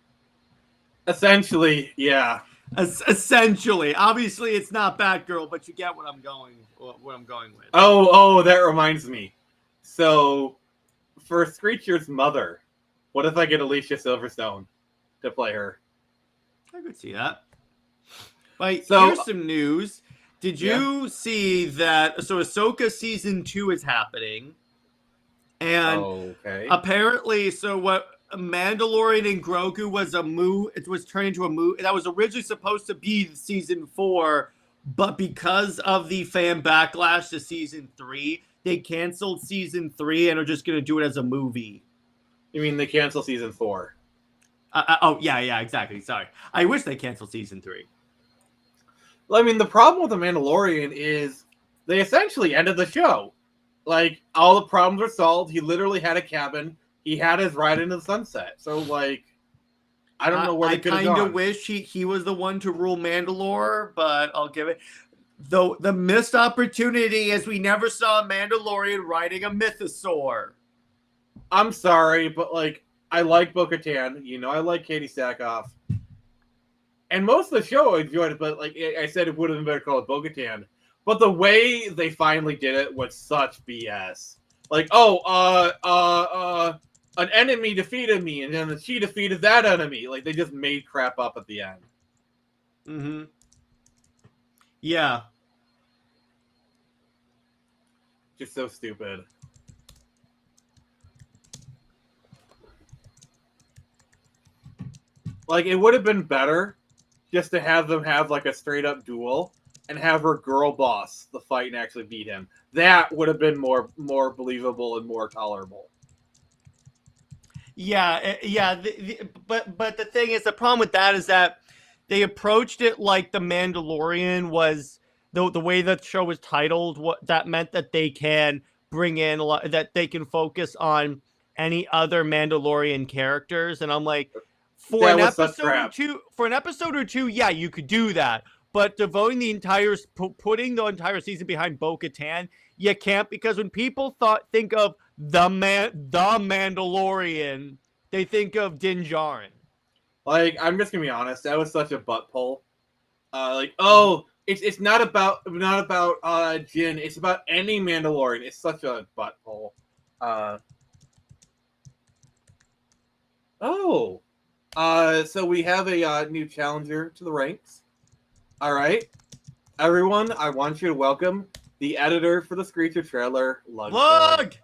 Essentially, yeah. Essentially, obviously, it's not Batgirl, but you get what I'm going with. Oh, that reminds me. So, for Screecher's mother, what if I get Alicia Silverstone to play her? I could see that. But So- here's some news. Did you see that? So Ahsoka season 2 is happening, and Okay. apparently, so what? Mandalorian and Grogu was a move. It was turned into a move that was originally supposed to be season 4, but because of the fan backlash to season 3, they canceled season 3 and are just going to do it as a movie. You mean they cancel season 4? Oh yeah, exactly. Sorry, I wish they canceled season 3. Well, I mean, the problem with The Mandalorian is they essentially ended the show. Like, all the problems were solved. He literally had a cabin. He had his ride into the sunset. So, like, I don't know where they could have I gone. kind of wish he was the one to rule Mandalore, but I'll give it. Though the missed opportunity is we never saw a Mandalorian riding a mythosaur. I'm sorry, but, like, I like Bo-Katan. You know, I like Katie Sackhoff. And most of the show I enjoyed it, but, like I said, it would have been better called Bo-Katan. But the way they finally did it was such BS. Like, an enemy defeated me, and then she defeated that enemy. Like, they just made crap up at the end. Mm-hmm. Yeah. Just so stupid. Like, it would have been better just to have them have, like, a straight-up duel and have her girl boss the fight and actually beat him. That would have been more believable and more tolerable. Yeah. But the thing is, the problem with that is that they approached it like The Mandalorian was the way the show was titled. What that meant that they can bring in a lot, that they can focus on any other Mandalorian characters, and I'm like, for an episode or two, yeah, you could do that. But devoting putting the entire season behind Bo-Katan, you can't, because when people think of the Mandalorian, they think of Din Djarin. Like, I'm just gonna be honest, that was such a butt pull. It's not about Jin, it's about any Mandalorian. It's such a butt pull. So we have a new challenger to the ranks. All right, everyone, I want you to welcome the editor for the Screecher trailer, Lug. What?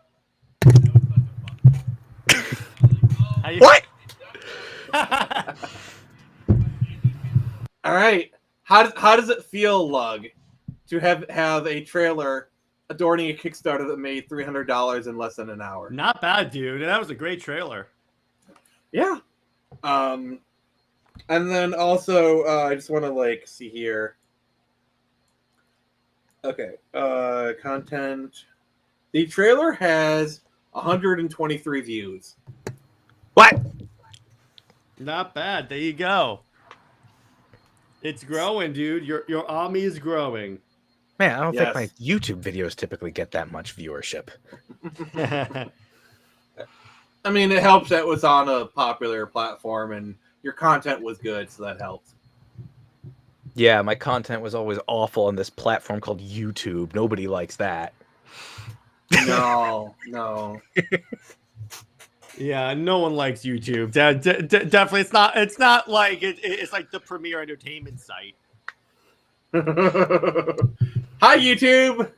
All right, how does it feel, Lug, to have a trailer adorning a Kickstarter that made $300 in less than an hour? Not bad, dude. That was a great trailer. Yeah. And then also, I just want to see here. Okay. Content. The trailer has 123 views. What? Not bad. There you go. It's growing, dude. Your army is growing. Man, I don't think my Yes. YouTube videos typically get that much viewership. I mean, it helps that it was on a popular platform and your content was good, so that helped. Yeah, my content was always awful on this platform called YouTube. Nobody likes that. No. Yeah, no one likes YouTube. Definitely, it's not like it's like the premier entertainment site. Hi, YouTube.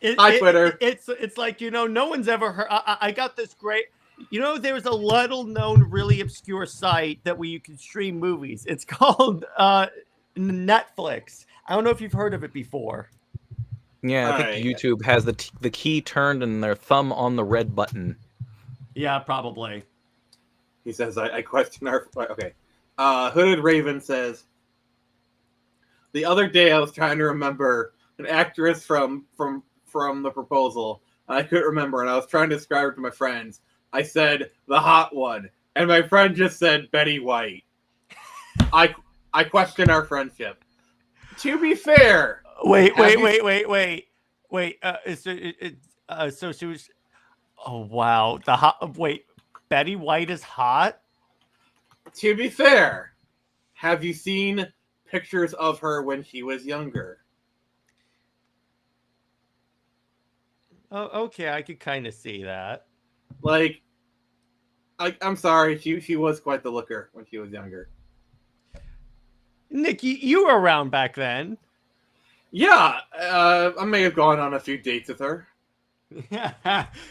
Hi, Twitter. It's like, no one's ever heard. I got this great. There's a little known, really obscure site where you can stream movies. It's called Netflix. I don't know if you've heard of it before. Yeah, I think YouTube has the key turned and their thumb on the red button. Yeah, probably. He says, I question our... Okay. Hooded Raven says, the other day I was trying to remember an actress from The Proposal. I couldn't remember, and I was trying to describe her to my friends. I said, the hot one. And my friend just said, Betty White. I question our friendship. To be fair... Wait. So she was... Oh, wow. Betty White is hot? To be fair, have you seen pictures of her when she was younger? Oh, okay. I could kind of see that. Like, I'm sorry, she was quite the looker when she was younger. Nick, you were around back then. Yeah, I may have gone on a few dates with her.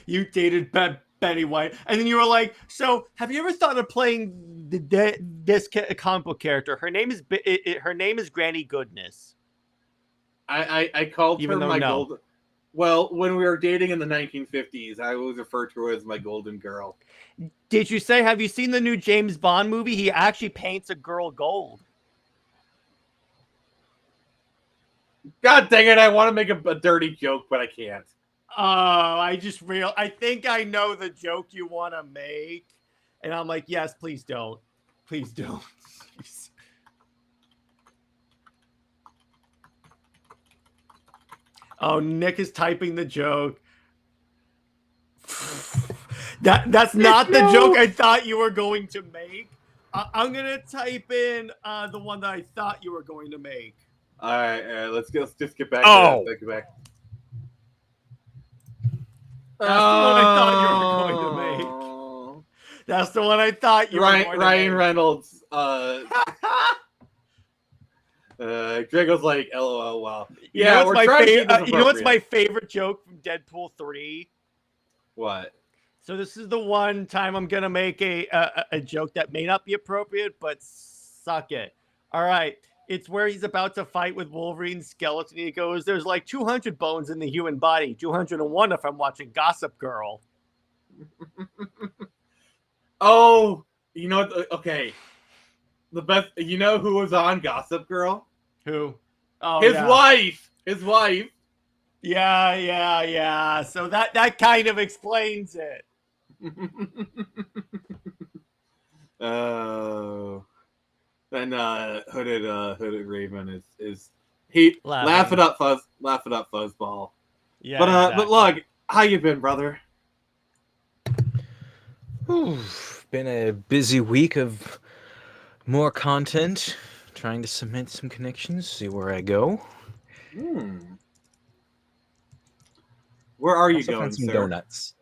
You dated Betty White, and then you were like, "So, have you ever thought of playing this comic book character? Her name is Granny Goodness." I called Even her though my no. golden. Well, when we were dating in the 1950s, I was referred to her as my golden girl. Did you say? Have you seen the new James Bond movie? He actually paints a girl gold. God dang it! I want to make a dirty joke, but I can't. Oh, I think I know the joke you want to make. And I'm like, yes, please don't. Please don't. Oh, Nick is typing the joke. That's not the joke I thought you were going to make. I'm going to type in the one that I thought you were going to make. All right, let's just get back. Oh. Get back. That's the one I thought you were going to make. That's the one I thought you were going to make. Ryan Reynolds. Drago's like, LOL, wow. Yeah, what's my favorite joke from Deadpool 3? What? So this is the one time I'm going to make a joke that may not be appropriate, but suck it. All right. It's where he's about to fight with Wolverine's skeleton. He goes, there's like 200 bones in the human body. 201 if I'm watching Gossip Girl. Oh, okay. The best, who was on Gossip Girl? Who? Oh, His wife. His wife. Yeah. So that kind of explains it. Oh. Then hooded Raven is he laugh it up fuzzball. Yeah. But look, how you been, brother? Been a busy week of more content, trying to cement some connections, see where I go. Where are you Also going, found some sir? donuts.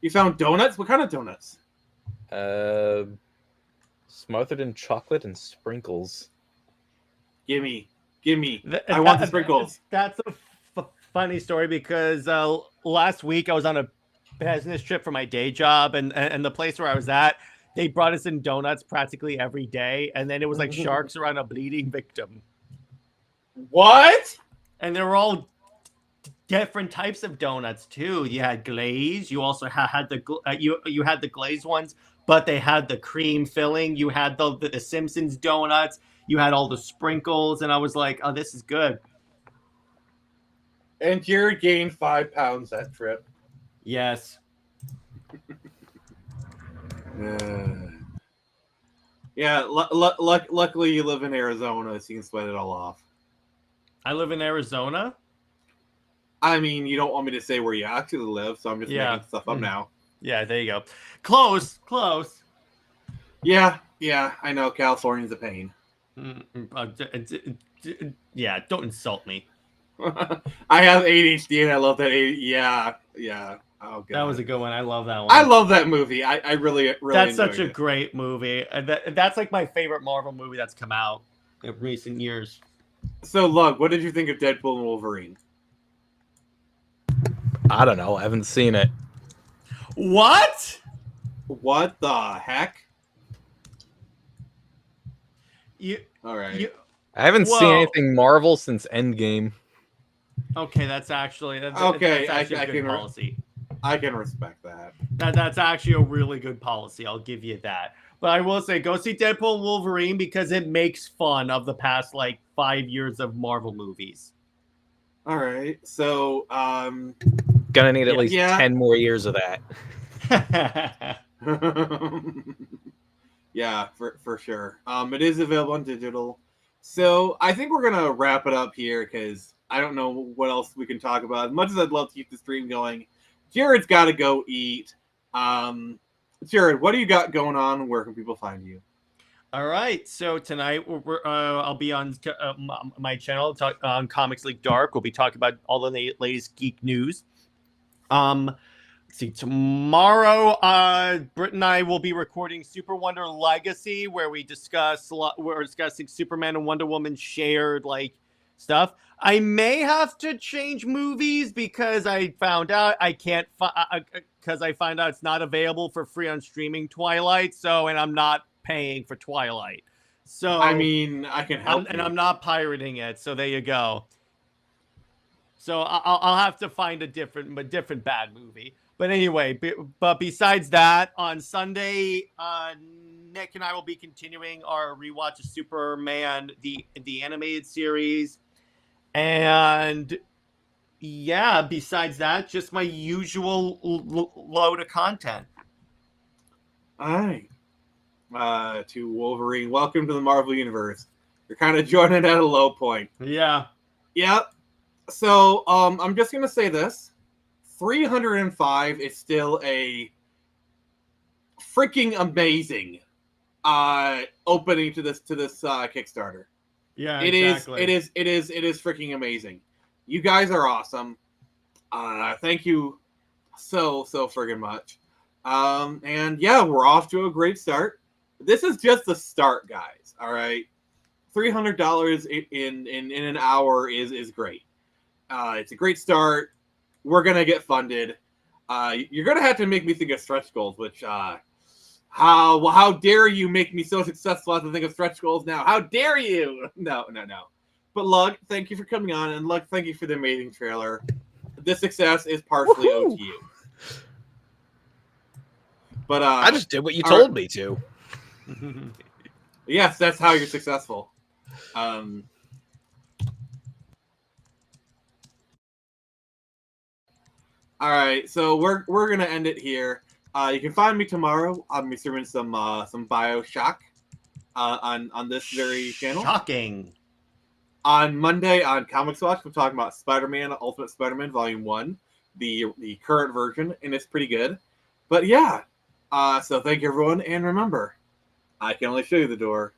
You found donuts? What kind of donuts? Smothered in chocolate and sprinkles. Gimme. I want the sprinkles. That's a funny story because last week I was on a business trip for my day job, and the place where I was at, they brought us in donuts practically every day, and then it was like sharks around a bleeding victim. What? And they were all different types of donuts too. You had glaze. You also had you had the glazed ones, but they had the cream filling. You had the Simpsons donuts. You had all the sprinkles, and I was like, "Oh, this is good." And Jared gained 5 pounds that trip. Yes. Yeah, luckily you live in Arizona, so you can sweat it all off. I live in Arizona. I mean, you don't want me to say where you actually live, so I'm just making stuff up now. Yeah, there you go. Close. Yeah, I know. California's a pain. Yeah, don't insult me. I have ADHD and I love that. Yeah. Oh god, That was a good one. I love that one. I love that movie. I really That's such a it. great movie. That's like my favorite Marvel movie that's come out in recent years. So, Lug, what did you think of Deadpool and Wolverine? I don't know. I haven't seen it. What? What the heck? All right. I haven't seen anything Marvel since Endgame. Okay, that's actually a good policy. I can respect that. That's actually a really good policy. I'll give you that. But I will say, go see Deadpool and Wolverine because it makes fun of the past 5 years of Marvel movies. All right, so gonna need at least 10 more years of that. Yeah, for sure. It is available on digital. So I think we're gonna wrap it up here because I don't know what else we can talk about. As much as I'd love to keep the stream going, Jared's got to go eat. Jared, what do you got going on? Where can people find you? All right, so tonight I'll be on my channel on Comics League Dark. We'll be talking about all the latest geek news. Let's see, tomorrow, Britt and I will be recording Super Wonder Legacy, where we're discussing Superman and Wonder Woman shared stuff. I may have to change movies because I found out I can't because I find out it's not available for free on streaming Twilight. And I'm not paying for Twilight. So I mean, I can help, and I'm not pirating it. So there you go. So I'll have to find a different bad movie. But anyway, but besides that, on Sunday, Nick and I will be continuing our rewatch of Superman, the animated series. And yeah, besides that, just my usual load of content. All right. To Wolverine, welcome to the Marvel Universe. You're kind of joining at a low point. Yeah. Yep. So, I'm just gonna say this: 305 is still a freaking amazing opening to this Kickstarter. Yeah, It exactly. is freaking amazing. You guys are awesome. Thank you so friggin' much. And yeah, we're off to a great start. This is just the start, guys. All right, $300 in an hour is great. It's a great start. We're gonna get funded. You're gonna have to make me think of stretch goals, which how dare you make me so successful I have to think of stretch goals now? How dare you? No. But Lug, thank you for coming on, and Lug, thank you for the amazing trailer. This success is partially owed to you. But I just did what you told me to. Yes, that's how you're successful. All right, so we're gonna end it here. You can find me tomorrow. I'll be streaming some BioShock on this very channel. Shocking. On Monday on Comics Watch, we're talking about Spider-Man, Ultimate Spider-Man Volume 1, the current version, and it's pretty good. But yeah, so thank you everyone, and remember, I can only show you the door.